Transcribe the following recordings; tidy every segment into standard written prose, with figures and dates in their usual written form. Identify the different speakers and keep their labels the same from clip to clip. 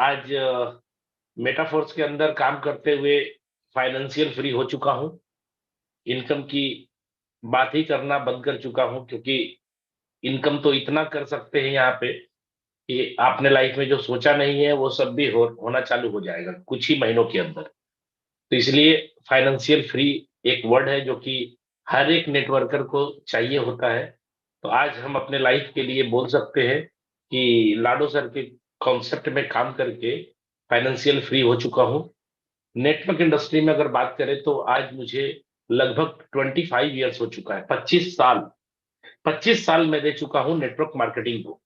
Speaker 1: आज मेटाफोर्स के अंदर काम करते हुए फाइनेंशियल फ्री हो चुका हूँ। इनकम की बात ही करना बंद कर चुका हूँ, क्योंकि इनकम तो इतना कर सकते हैं यहाँ पे कि आपने लाइफ में जो सोचा नहीं है वो सब भी होना चालू हो जाएगा कुछ ही महीनों के अंदर। तो इसलिए फाइनेंशियल फ्री एक वर्ड है जो कि हर एक नेटवर्कर को चाहिए होता है। तो आज हम अपने लाइफ के लिए बोल सकते हैं कि लाडो सर के कॉन्सेप्ट में काम करके फाइनेंशियल फ्री हो चुका हूँ। नेटवर्क इंडस्ट्री में अगर बात करें तो आज मुझे लगभग 25 ईयर्स हो चुका है। 25 साल मैं दे चुका हूँ नेटवर्क मार्केटिंग को।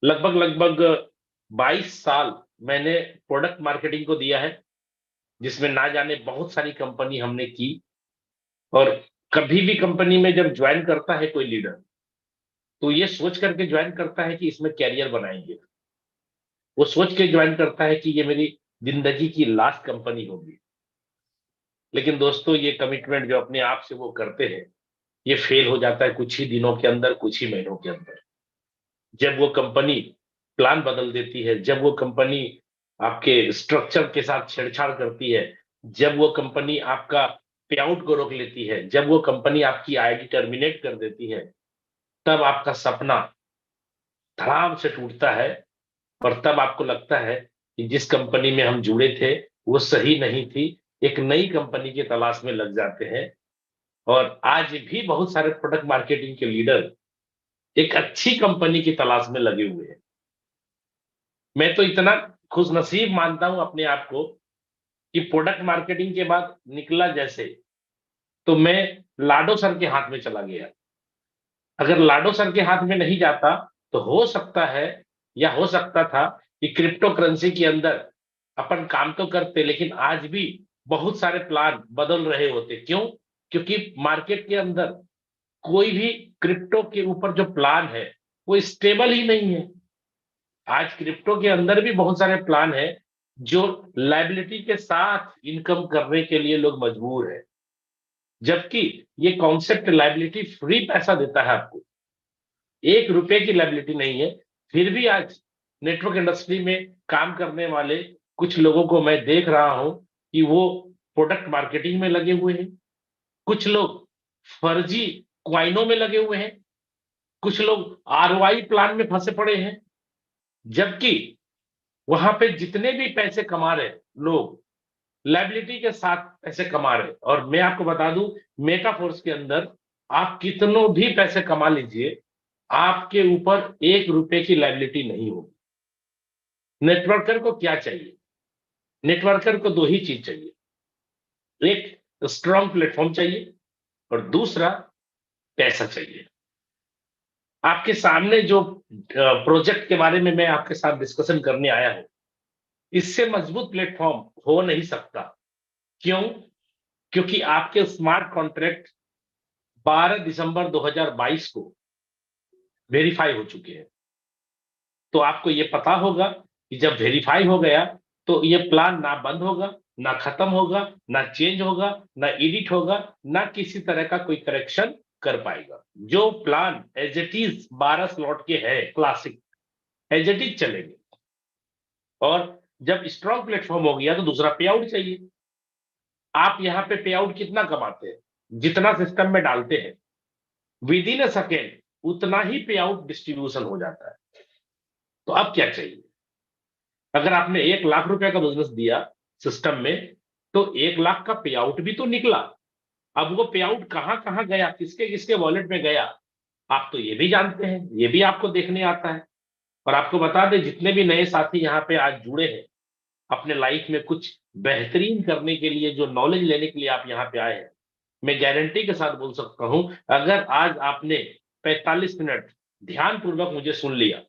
Speaker 1: लगभग लगभग 22 साल मैंने प्रोडक्ट मार्केटिंग को दिया है, जिसमें ना जाने बहुत सारी कंपनी हमने की। और कभी भी कंपनी में जब ज्वाइन करता है कोई लीडर, तो ये सोच करके ज्वाइन करता है कि इसमें कैरियर बनाएंगे। वो सोच के ज्वाइन करता है कि ये मेरी जिंदगी की लास्ट कंपनी होगी। लेकिन दोस्तों, ये कमिटमेंट जो अपने आप से वो करते हैं, ये फेल हो जाता है कुछ ही दिनों के अंदर, कुछ ही महीनों के अंदर। जब वो कंपनी प्लान बदल देती है, जब वो कंपनी आपके स्ट्रक्चर के साथ छेड़छाड़ करती है, जब वो कंपनी आपका पे आउट को रोक लेती है, जब वो कंपनी आपकी आईडी टर्मिनेट कर देती है, तब आपका सपना धड़ाम से टूटता है। और तब आपको लगता है कि जिस कंपनी में हम जुड़े थे वो सही नहीं थी, एक नई कंपनी की तलाश में लग जाते हैं। और आज भी बहुत सारे प्रोडक्ट मार्केटिंग के लीडर एक अच्छी कंपनी की तलाश में लगे हुए हैं। मैं तो इतना खुशनसीब मानता हूं अपने आप को कि प्रोडक्ट मार्केटिंग के बाद निकला जैसे, तो मैं लाडो सर के हाथ में चला गया। अगर लाडो सर के हाथ में नहीं जाता तो हो सकता है, या हो सकता था कि क्रिप्टो करेंसी के अंदर अपन काम तो करते, लेकिन आज भी बहुत सारे प्लान बदल रहे होते। क्यों? क्योंकि मार्केट के अंदर कोई भी क्रिप्टो के ऊपर जो प्लान है वो स्टेबल ही नहीं है। आज क्रिप्टो के अंदर भी बहुत सारे प्लान है जो लायबिलिटी के साथ इनकम करने के लिए लोग मजबूर है, जबकि ये कॉन्सेप्ट लायबिलिटी फ्री पैसा देता है आपको। 1 रुपए की लायबिलिटी नहीं है। फिर भी आज नेटवर्क इंडस्ट्री में काम करने वाले कुछ लोगों को मैं देख रहा हूं कि वो प्रोडक्ट मार्केटिंग में लगे हुए हैं। कुछ लोग फर्जी क्वाइनों में लगे हुए हैं। कुछ लोग आरओआई प्लान में फंसे पड़े हैं। जबकि वहां पे जितने भी पैसे कमा रहे लोग लायबिलिटी के साथ पैसे कमा रहे। और मैं आपको बता दूं, मेटाफोर्स के अंदर आप कितनों भी पैसे कमा लीजिए, आपके ऊपर 1 रुपए की लायबिलिटी नहीं होगी। नेटवर्कर को क्या चाहिए? नेटवर्कर को दो ही चीज चाहिए। एक स्ट्रांग प्लेटफॉर्म चाहिए, और दूसरा पैसा चाहिए। आपके सामने जो प्रोजेक्ट के बारे में मैं आपके साथ डिस्कशन करने आया हूं, इससे मजबूत प्लेटफॉर्म हो नहीं सकता। क्यों? क्योंकि आपके स्मार्ट कॉन्ट्रैक्ट 12 दिसंबर 2022 को वेरीफाई हो चुके हैं। तो आपको ये पता होगा कि जब वेरीफाई हो गया तो ये प्लान ना बंद होगा, ना खत्म होगा, ना चेंज होगा, ना एडिट होगा, ना किसी तरह का कोई करेक्शन कर पाएगा। जो plan as it is 12 slot के है क्लासिक, एज इट इज चलेंगे। और जब स्ट्रॉन्ग प्लेटफॉर्म हो गया तो दूसरा पे आउट चाहिए। आप यहाँ पे पे आउट कितना कमाते हैं? जितना सिस्टम में डालते हैं विद इन अ सेकेंड, उतना ही पे आउट डिस्ट्रीब्यूशन हो जाता है। तो अब क्या चाहिए? अगर आपने 1 लाख रुपए का बिजनेस दिया सिस्टम में, तो 1 लाख का पे आउट भी तो निकला। अब वो पे आउट कहां कहां गया, किसके किसके वॉलेट में गया, आप तो ये भी जानते हैं, ये भी आपको देखने आता है। और आपको बता दें, जितने भी नए साथी यहाँ पे आज जुड़े हैं, अपने लाइफ में कुछ बेहतरीन करने के लिए, जो नॉलेज लेने के लिए आप यहाँ पे आए हैं, मैं गारंटी के साथ बोल सकता हूं, अगर आज आपने 45 मिनट ध्यान पूर्वक मुझे सुन लिया,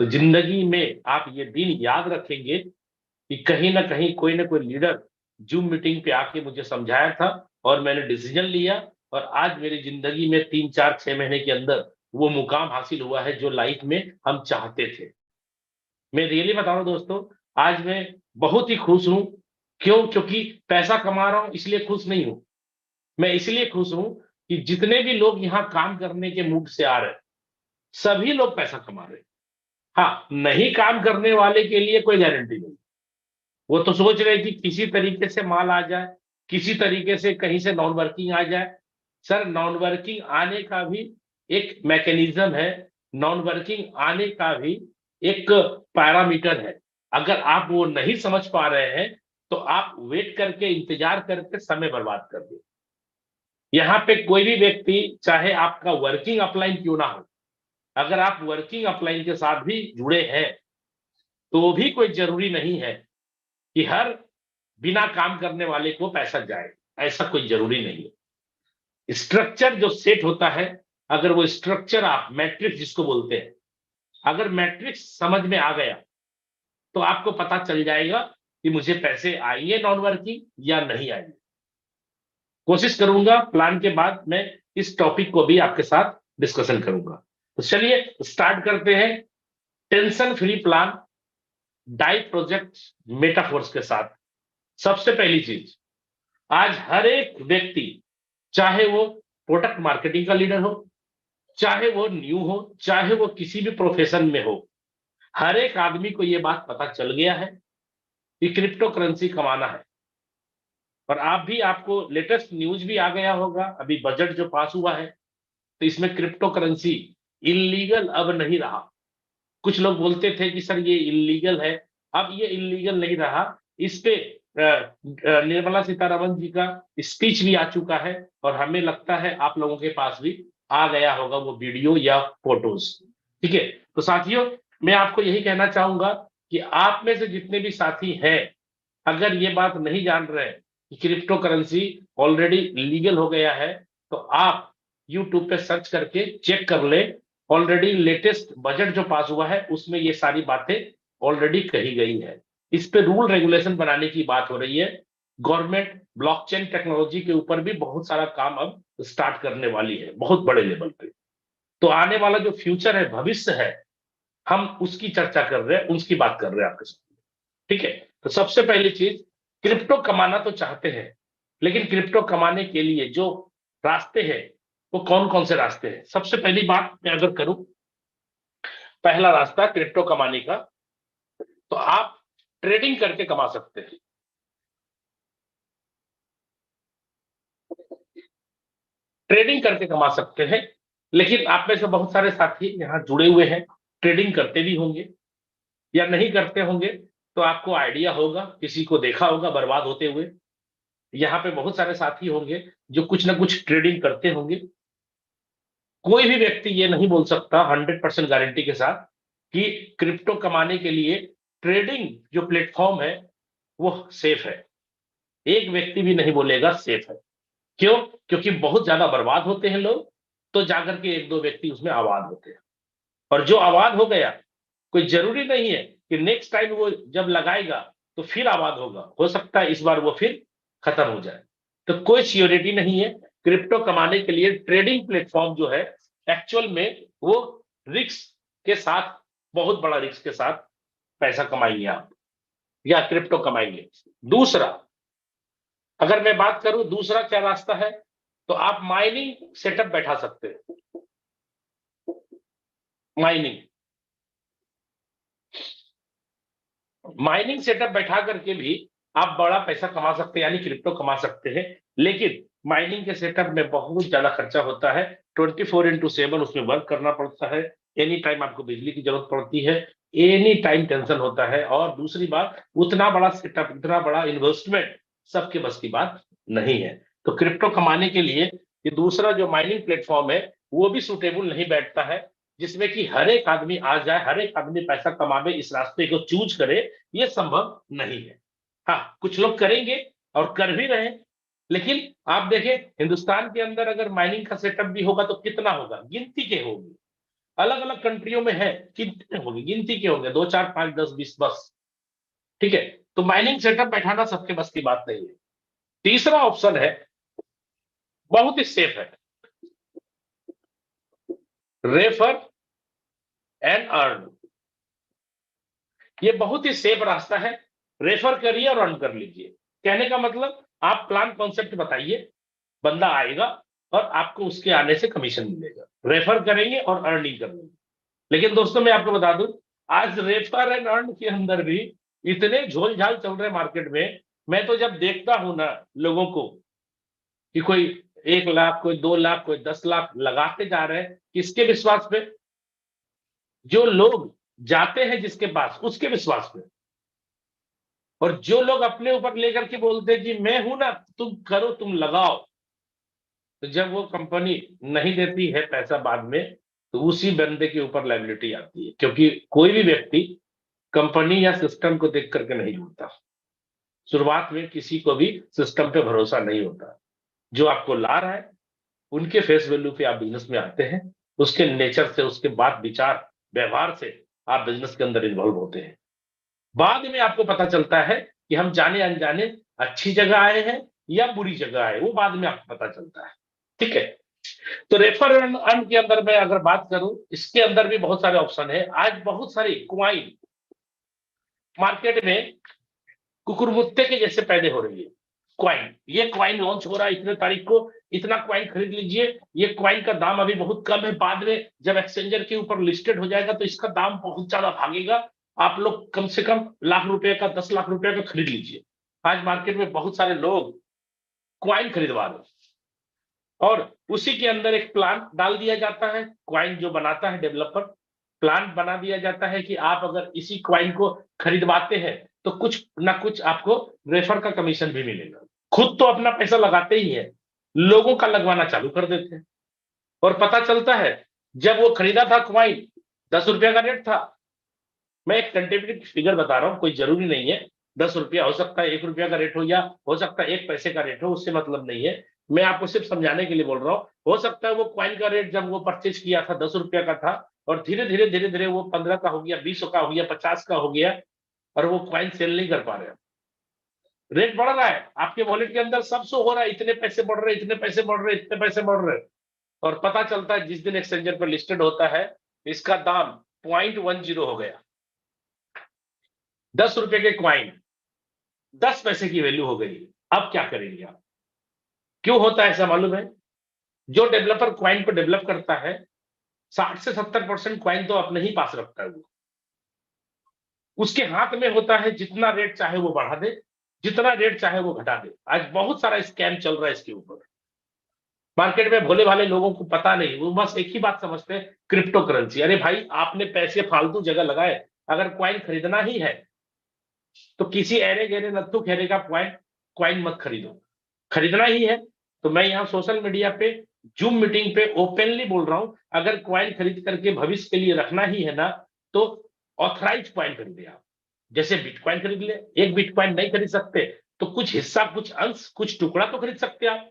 Speaker 1: तो जिंदगी में आप ये दिन याद रखेंगे कि कहीं ना कोई लीडर जूम मीटिंग पे आके मुझे समझाया था, और मैंने डिसीजन लिया। और आज मेरी जिंदगी में 3 4 6 महीने के अंदर वो मुकाम हासिल हुआ है जो लाइफ में हम चाहते थे। मैं रियली बता रहा हूं दोस्तों, आज मैं बहुत ही खुश हूं। क्यों? क्योंकि पैसा कमा रहा हूं इसलिए खुश नहीं हूं। मैं इसलिए खुश हूं कि जितने भी लोग यहां काम करने के मूड से आ रहे हैं, सभी लोग पैसा कमा रहे हैं। हाँ, नहीं काम करने वाले के लिए कोई गारंटी नहीं। वो तो सोच रहे कि किसी तरीके से माल आ जाए, किसी तरीके से कहीं से नॉन वर्किंग आ जाए। सर, नॉन वर्किंग आने का भी एक मैकेनिज्म है, नॉन वर्किंग आने का भी एक पैरामीटर है। अगर आप वो नहीं समझ पा रहे हैं तो आप वेट करके, इंतजार करके समय बर्बाद कर दे। यहाँ पे कोई भी व्यक्ति, चाहे आपका वर्किंग अपलाइन क्यों ना हो, अगर आप वर्किंग अपलाइन के साथ भी जुड़े हैं तो भी कोई जरूरी नहीं है कि हर बिना काम करने वाले को पैसा जाए। ऐसा कोई जरूरी नहीं है। स्ट्रक्चर जो सेट होता है, अगर वो स्ट्रक्चर, आप मैट्रिक्स जिसको बोलते हैं, अगर मैट्रिक्स समझ में आ गया तो आपको पता चल जाएगा कि मुझे पैसे आएंगे नॉन वर्किंग या नहीं आएंगे। कोशिश करूंगा प्लान के बाद मैं इस टॉपिक को भी आपके साथ डिस्कशन करूंगा। तो चलिए स्टार्ट करते हैं। Tension free plan, die project, Metaforce के साथ। सबसे पहली चीज, आज हर एक व्यक्ति, चाहे वो प्रोडक्ट मार्केटिंग का लीडर हो, चाहे वो न्यू हो, चाहे वो किसी भी प्रोफेशन में हो, हर एक आदमी को ये बात पता चल गया है कि क्रिप्टो करेंसी कमाना है। और आप भी, आपको लेटेस्ट न्यूज भी आ गया होगा, अभी बजट जो पास हुआ है तो इसमें क्रिप्टो करेंसी इलीगल अब नहीं रहा। कुछ लोग बोलते थे कि सर ये इलीगल है, अब ये इलीगल नहीं रहा। इस पे निर्मला सीतारमण जी का स्पीच भी आ चुका है और हमें लगता है आप लोगों के पास भी आ गया होगा वो वीडियो या फोटोज। ठीक है, तो साथियों, मैं आपको यही कहना चाहूंगा कि आप में से जितने भी साथी हैं, अगर ये बात नहीं जान रहे कि क्रिप्टो करेंसी ऑलरेडी लीगल हो गया है, तो आप यूट्यूब पे सर्च करके चेक कर ले। ऑलरेडी लेटेस्ट बजट जो पास हुआ है उसमें ये सारी बातें ऑलरेडी कही गई है। इस पे रूल रेगुलेशन बनाने की बात हो रही है। गवर्नमेंट ब्लॉकचेन टेक्नोलॉजी के ऊपर भी बहुत सारा काम अब स्टार्ट करने वाली है, बहुत बड़े लेवल पे। तो आने वाला जो फ्यूचर है, भविष्य है, हम उसकी चर्चा कर रहे हैं, उसकी बात कर रहे हैं आपके साथ। ठीक है, तो सबसे पहली चीज, क्रिप्टो कमाना तो चाहते हैं, लेकिन क्रिप्टो कमाने के लिए जो रास्ते हैं वो कौन कौन से रास्ते हैं। सबसे पहली बात मैं अगर करूं, पहला रास्ता क्रिप्टो कमाने का, तो आप ट्रेडिंग करके कमा सकते हैं। ट्रेडिंग करके कमा सकते हैं, लेकिन आप में से बहुत सारे साथी यहाँ जुड़े हुए हैं, ट्रेडिंग करते भी होंगे या नहीं करते होंगे, तो आपको आइडिया होगा, किसी को देखा होगा बर्बाद होते हुए। यहाँ पे बहुत सारे साथी होंगे जो कुछ ना कुछ ट्रेडिंग करते होंगे। कोई भी व्यक्ति ये नहीं बोल सकता 100% गारंटी के साथ कि क्रिप्टो कमाने के लिए ट्रेडिंग जो प्लेटफॉर्म है वो सेफ है। एक व्यक्ति भी नहीं बोलेगा सेफ है। क्यों? क्योंकि बहुत ज्यादा बर्बाद होते हैं लोग, तो जाकर के एक दो व्यक्ति उसमें आबाद होते हैं। और जो आबाद हो गया, कोई जरूरी नहीं है कि नेक्स्ट टाइम वो जब लगाएगा तो फिर आबाद होगा, हो सकता है इस बार वो फिर खत्म हो जाए। तो कोई सियोरिटी नहीं है। क्रिप्टो कमाने के लिए ट्रेडिंग प्लेटफॉर्म जो है, एक्चुअल में वो रिस्क के साथ, बहुत बड़ा रिस्क के साथ पैसा कमाएंगे आप, या क्रिप्टो कमाएंगे। दूसरा, अगर मैं बात करूं दूसरा क्या रास्ता है, तो आप माइनिंग सेटअप बैठा सकते हैं। माइनिंग माइनिंग सेटअप बैठा करके भी आप बड़ा पैसा कमा सकते हैं, यानी क्रिप्टो कमा सकते हैं। लेकिन माइनिंग के सेटअप में बहुत ज्यादा खर्चा होता है। 24x7 उसमें वर्क करना पड़ता है। एनी टाइम आपको बिजली की जरूरत पड़ती है, एनी टाइम टेंशन होता है। और दूसरी बात, उतना बड़ा सेटअप, इतना बड़ा इन्वेस्टमेंट सबके बस की बात नहीं है। तो क्रिप्टो कमाने के लिए ये दूसरा जो माइनिंग प्लेटफॉर्म है वो भी सुटेबल नहीं बैठता है, जिसमें कि हर एक आदमी आ जाए, हर एक आदमी पैसा कमावे, इस रास्ते को चूज करे, ये संभव नहीं है। हाँ, कुछ लोग करेंगे और कर भी रहे हैं। लेकिन आप देखें, हिंदुस्तान के अंदर अगर माइनिंग का सेटअप भी होगा तो कितना होगा, गिनती के होंगे। अलग अलग कंट्रियों में है, कितने होंगे, गिनती के होंगे, 2 4 5 10 20 बस। ठीक है, तो माइनिंग सेटअप बैठाना सबके बस की बात नहीं है। तीसरा ऑप्शन है, बहुत ही सेफ है, रेफर एंड अर्न। ये बहुत ही सेफ रास्ता है। रेफर करिए और अर्न कर लीजिए। कहने का मतलब, आप प्लान कॉन्सेप्ट बताइए, बंदा आएगा और आपको उसके आने से कमीशन मिलेगा। रेफर करेंगे और अर्निंग करेंगे। लेकिन दोस्तों मैं आपको बता दूं, आज रेफर एंड अर्न के अंदर भी इतने झोल झाल चल रहे मार्केट में। मैं तो जब देखता हूं ना लोगों को कि कोई 1 लाख, कोई 2 लाख, कोई 10 लाख लगाते जा रहे हैं, किसके विश्वास पे? जो लोग जाते हैं जिसके पास, उसके विश्वास पे। और जो लोग अपने ऊपर लेकर के बोलते हैं कि मैं हूं ना, तुम करो, तुम लगाओ, तो जब वो कंपनी नहीं देती है पैसा बाद में, तो उसी बंदे के ऊपर लायबिलिटी आती है। क्योंकि कोई भी व्यक्ति कंपनी या सिस्टम को देख करके नहीं जुड़ता। शुरुआत में किसी को भी सिस्टम पे भरोसा नहीं होता। जो आपको ला रहा है, उनके फेस वैल्यू पे आप बिजनेस में आते हैं, उसके नेचर से, उसके बात विचार व्यवहार से आप बिजनेस के अंदर इन्वॉल्व होते हैं। बाद में आपको पता चलता है कि हम जाने अनजाने अच्छी जगह आए हैं या बुरी जगह आए, वो बाद में आपको पता चलता है। ठीक है। तो रेफर एंड अर्न के अंदर मैं अगर बात करूं, इसके अंदर भी बहुत सारे ऑप्शन है। आज बहुत सारी क्वाइन मार्केट में कुकुरमुत्ते के जैसे पैदा हो रही है। क्वाइन, ये क्वाइन लॉन्च हो रहा है इतने तारीख को, इतना क्वाइन खरीद लीजिए। ये क्वाइन का दाम अभी बहुत कम है, बाद में जब एक्सचेंजर के ऊपर लिस्टेड हो जाएगा तो इसका दाम बहुत ज्यादा भागेगा। आप लोग कम से कम लाख रुपए का, 10 लाख रुपए का खरीद लीजिए। आज मार्केट में बहुत सारे लोग क्वाइन खरीदवा रहे हैं, और उसी के अंदर एक प्लान डाल दिया जाता है। क्वाइन जो बनाता है डेवलपर, प्लान बना दिया जाता है कि आप अगर इसी क्वाइन को खरीदवाते हैं तो कुछ ना कुछ आपको रेफर का कमीशन भी मिलेगा। खुद तो अपना पैसा लगाते ही है, लोगों का लगवाना चालू कर देते हैं। और पता चलता है जब वो खरीदा था क्वाइन, 10 रुपया का रेट था। मैं एक टेंटेटिव फिगर बता रहा हूं, कोई जरूरी नहीं है 10 रुपया, हो सकता है 1 रुपया का रेट हो, या हो सकता है 1 पैसे का रेट हो, उससे मतलब नहीं है। मैं आपको सिर्फ समझाने के लिए बोल रहा हूं। हो सकता है वो क्वाइन का रेट जब वो परचेज किया था 10 रुपया का था, और धीरे धीरे वो 15 का हो गया, 20 का हो गया, 50 का हो गया, और वो क्वाइन सेल नहीं कर पा रहे। रेट बढ़ रहा है, आपके वॉलेट के अंदर सब शो हो रहा है, इतने पैसे बढ़ रहे, इतने पैसे बढ़ रहे, इतने पैसे बढ़ रहे। और पता चलता है जिस दिन एक्सचेंजर पर लिस्टेड होता है, इसका दाम 0.10 हो गया। 10 रुपए के क्वाइन 10 पैसे की वैल्यू हो गई। अब क्या करेंगे आप? क्यों होता है ऐसा मालूम है? जो डेवलपर क्वाइन को डेवलप करता है, 60 से 70% क्वाइन तो अपने ही पास रखता है। वो उसके हाथ में होता है, जितना रेट चाहे वो बढ़ा दे, जितना रेट चाहे वो घटा दे। आज बहुत सारा स्कैम चल रहा है इसके ऊपर। मार्केट में भोले भाले लोगों को पता नहीं, वो बस एक ही बात समझते हैं, क्रिप्टो करेंसी। अरे भाई, आपने पैसे फालतू जगह लगाए, अगर क्वाइन खरीदना ही है तो किसी अरे गहरे नत्थु खेरे का क्वाइन क्वाइन मत खरीदो। खरीदना ही है तो मैं यहाँ सोशल मीडिया पे, जूम मीटिंग पे ओपनली बोल रहा हूं, अगर क्वाइन खरीद करके भविष्य के लिए रखना ही है ना, तो ऑथराइज क्वाइन खरीदे आप। जैसे बिटकॉइन खरीद ले, एक बिटकॉइन नहीं खरीद सकते तो कुछ हिस्सा, कुछ अंश, कुछ टुकड़ा तो खरीद सकते हैं आप।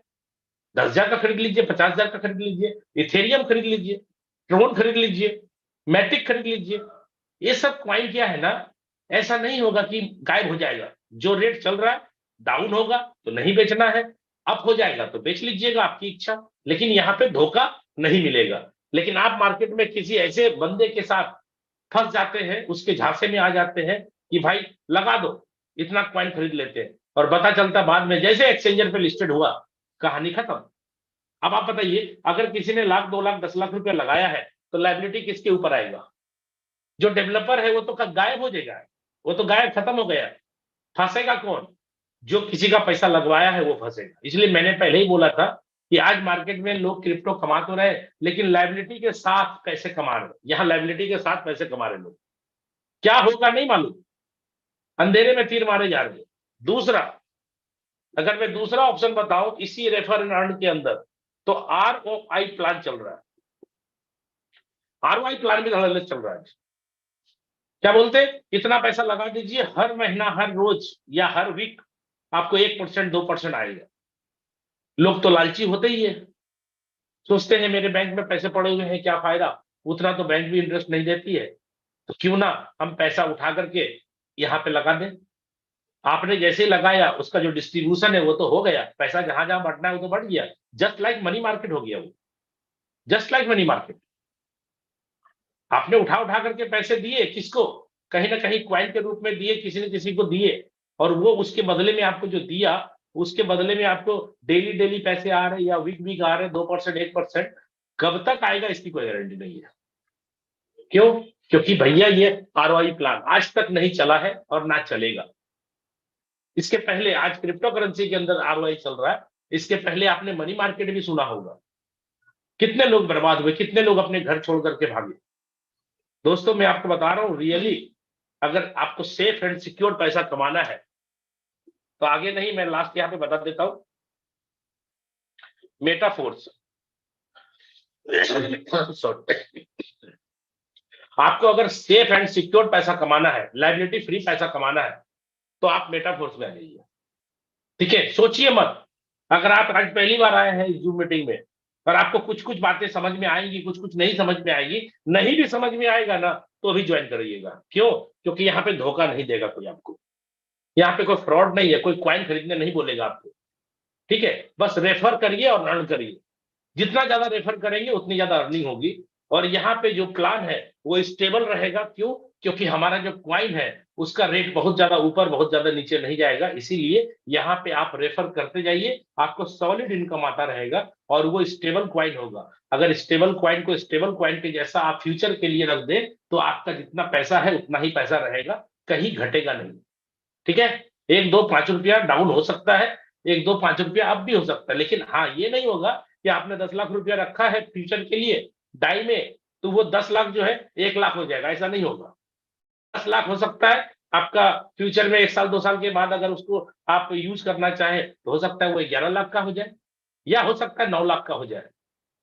Speaker 1: 10,000 का खरीद लीजिए, 50,000 का खरीद लीजिए, इथेरियम खरीद लीजिए, ट्रोन खरीद लीजिए, मैटिक खरीद लीजिए। ये सब क्वाइन क्या है ना, ऐसा नहीं होगा कि गायब हो जाएगा। जो रेट चल रहा है, डाउन होगा तो नहीं बेचना है, अप हो जाएगा तो बेच लीजिएगा, आपकी इच्छा। लेकिन यहाँ पे धोखा नहीं मिलेगा। लेकिन आप मार्केट में किसी ऐसे बंदे के साथ फंस जाते हैं, उसके झांसे में आ जाते हैं कि भाई लगा दो, इतना क्वाइन खरीद लेते हैं, और पता चलता बाद में जैसे एक्सचेंजर पे लिस्टेड हुआ, कहानी खत्म। अब आप बताइए, अगर किसी ने लाख, 2 लाख, 10 लाख रुपया लगाया है, तो लायबिलिटी किसके ऊपर आएगा? जो डेवलपर है वो तो गायब हो जाएगा, वो तो गायब, खत्म हो गया। फंसेगा कौन? जो किसी का पैसा लगवाया है वो फंसेगा। इसलिए मैंने पहले ही बोला था कि आज मार्केट में लोग क्रिप्टो कमा तो रहे, लेकिन लायबिलिटी के साथ पैसे कमा रहे। यहाँ लायबिलिटी के साथ पैसे कमा रहे लोग, क्या होगा नहीं मालूम, अंधेरे में तीर मारे जा रहे हैं। दूसरा, अगर मैं दूसरा ऑप्शन बताऊं इसी रेफर एंड अर्न के अंदर, तो ROI प्लान चल रहा है। ROI प्लान भी धड़ल्ले चल रहा है। क्या बोलते, इतना पैसा लगा दीजिए, हर महीना, हर रोज या हर वीक आपको 1%, 2% आएगा। लोग तो लालची होते ही है, सोचते हैं मेरे बैंक में पैसे पड़े हुए हैं, क्या फायदा, उतना तो बैंक भी इंटरेस्ट नहीं देती है, तो क्यों ना हम पैसा उठा करके यहाँ पे लगा दें। आपने जैसे ही लगाया, उसका जो डिस्ट्रीब्यूशन है वो तो हो गया, पैसा जहां जहां बढ़ना है वो तो बढ़ गया। जस्ट लाइक मनी मार्केट हो गया वो, जस्ट लाइक मनी मार्केट। आपने उठा उठा करके पैसे दिए किसको? कहीं ना कहीं क्वाइन के रूप में दिए, किसी ने किसी को दिए, और वो उसके बदले में आपको जो दिया, उसके बदले में आपको डेली डेली पैसे आ रहे हैं या वीक वीक आ रहे हैं, 2%, 1%। कब तक आएगा इसकी कोई गारंटी नहीं है। क्यों? क्योंकि भैया ये आरओआई प्लान आज तक नहीं चला है और ना चलेगा। इसके पहले आज क्रिप्टो करेंसी के अंदर आरओआई चल रहा है, इसके पहले आपने मनी मार्केट भी सुना होगा। कितने लोग बर्बाद हुए, कितने लोग अपने घर छोड़ करके भागे। दोस्तों मैं आपको बता रहा हूं रियली, अगर आपको सेफ एंड सिक्योर पैसा कमाना है तो आगे नहीं, मैं लास्ट यहां पे बता देता हूं। मेटाफोर्स सॉरी, आपको अगर सेफ एंड सिक्योर पैसा कमाना है, लाइबिलिटी फ्री पैसा कमाना है, तो आप मेटाफोर्स में आ जाइए। ठीक है, सोचिए मत। अगर आप आज पहली बार आए हैं इस जूम मीटिंग में और आपको कुछ कुछ बातें समझ में आएंगी, कुछ कुछ नहीं समझ में आएगी, नहीं भी समझ में आएगा ना तो भी ज्वाइन करिएगा। क्यों? क्योंकि यहाँ पे धोखा नहीं देगा कोई आपको, यहाँ पे कोई फ्रॉड नहीं है, कोई क्वाइन खरीदने नहीं बोलेगा आपको। ठीक है, बस रेफर करिए और अर्न करिए। जितना ज्यादा रेफर करेंगे उतनी ज्यादा अर्निंग होगी। और यहाँ पे जो प्लान है वो स्टेबल रहेगा। क्यों? क्योंकि हमारा जो क्वाइन है उसका रेट बहुत ज्यादा ऊपर बहुत ज्यादा नीचे नहीं जाएगा, इसीलिए यहाँ पे आप रेफर करते जाइए, आपको सॉलिड इनकम आता रहेगा और वो स्टेबल क्वाइन होगा। अगर स्टेबल क्वाइन को स्टेबल क्वाइन के जैसा आप फ्यूचर के लिए रख दें तो आपका जितना पैसा है उतना ही पैसा रहेगा, कहीं घटेगा नहीं। ठीक है, एक दो पांच रुपया डाउन हो सकता है, एक दो पांच रुपया अप भी हो सकता है, लेकिन हाँ ये नहीं होगा कि आपने 10 लाख रुपया रखा है फ्यूचर के लिए डाई में, तो वो 10 लाख जो है 1 लाख हो जाएगा, ऐसा नहीं होगा। 10 लाख हो सकता है आपका फ्यूचर में, 1 साल 2 साल के बाद अगर उसको आप यूज करना चाहें तो हो सकता है वो 11 लाख का हो जाए, या हो सकता है 9 लाख का हो जाए।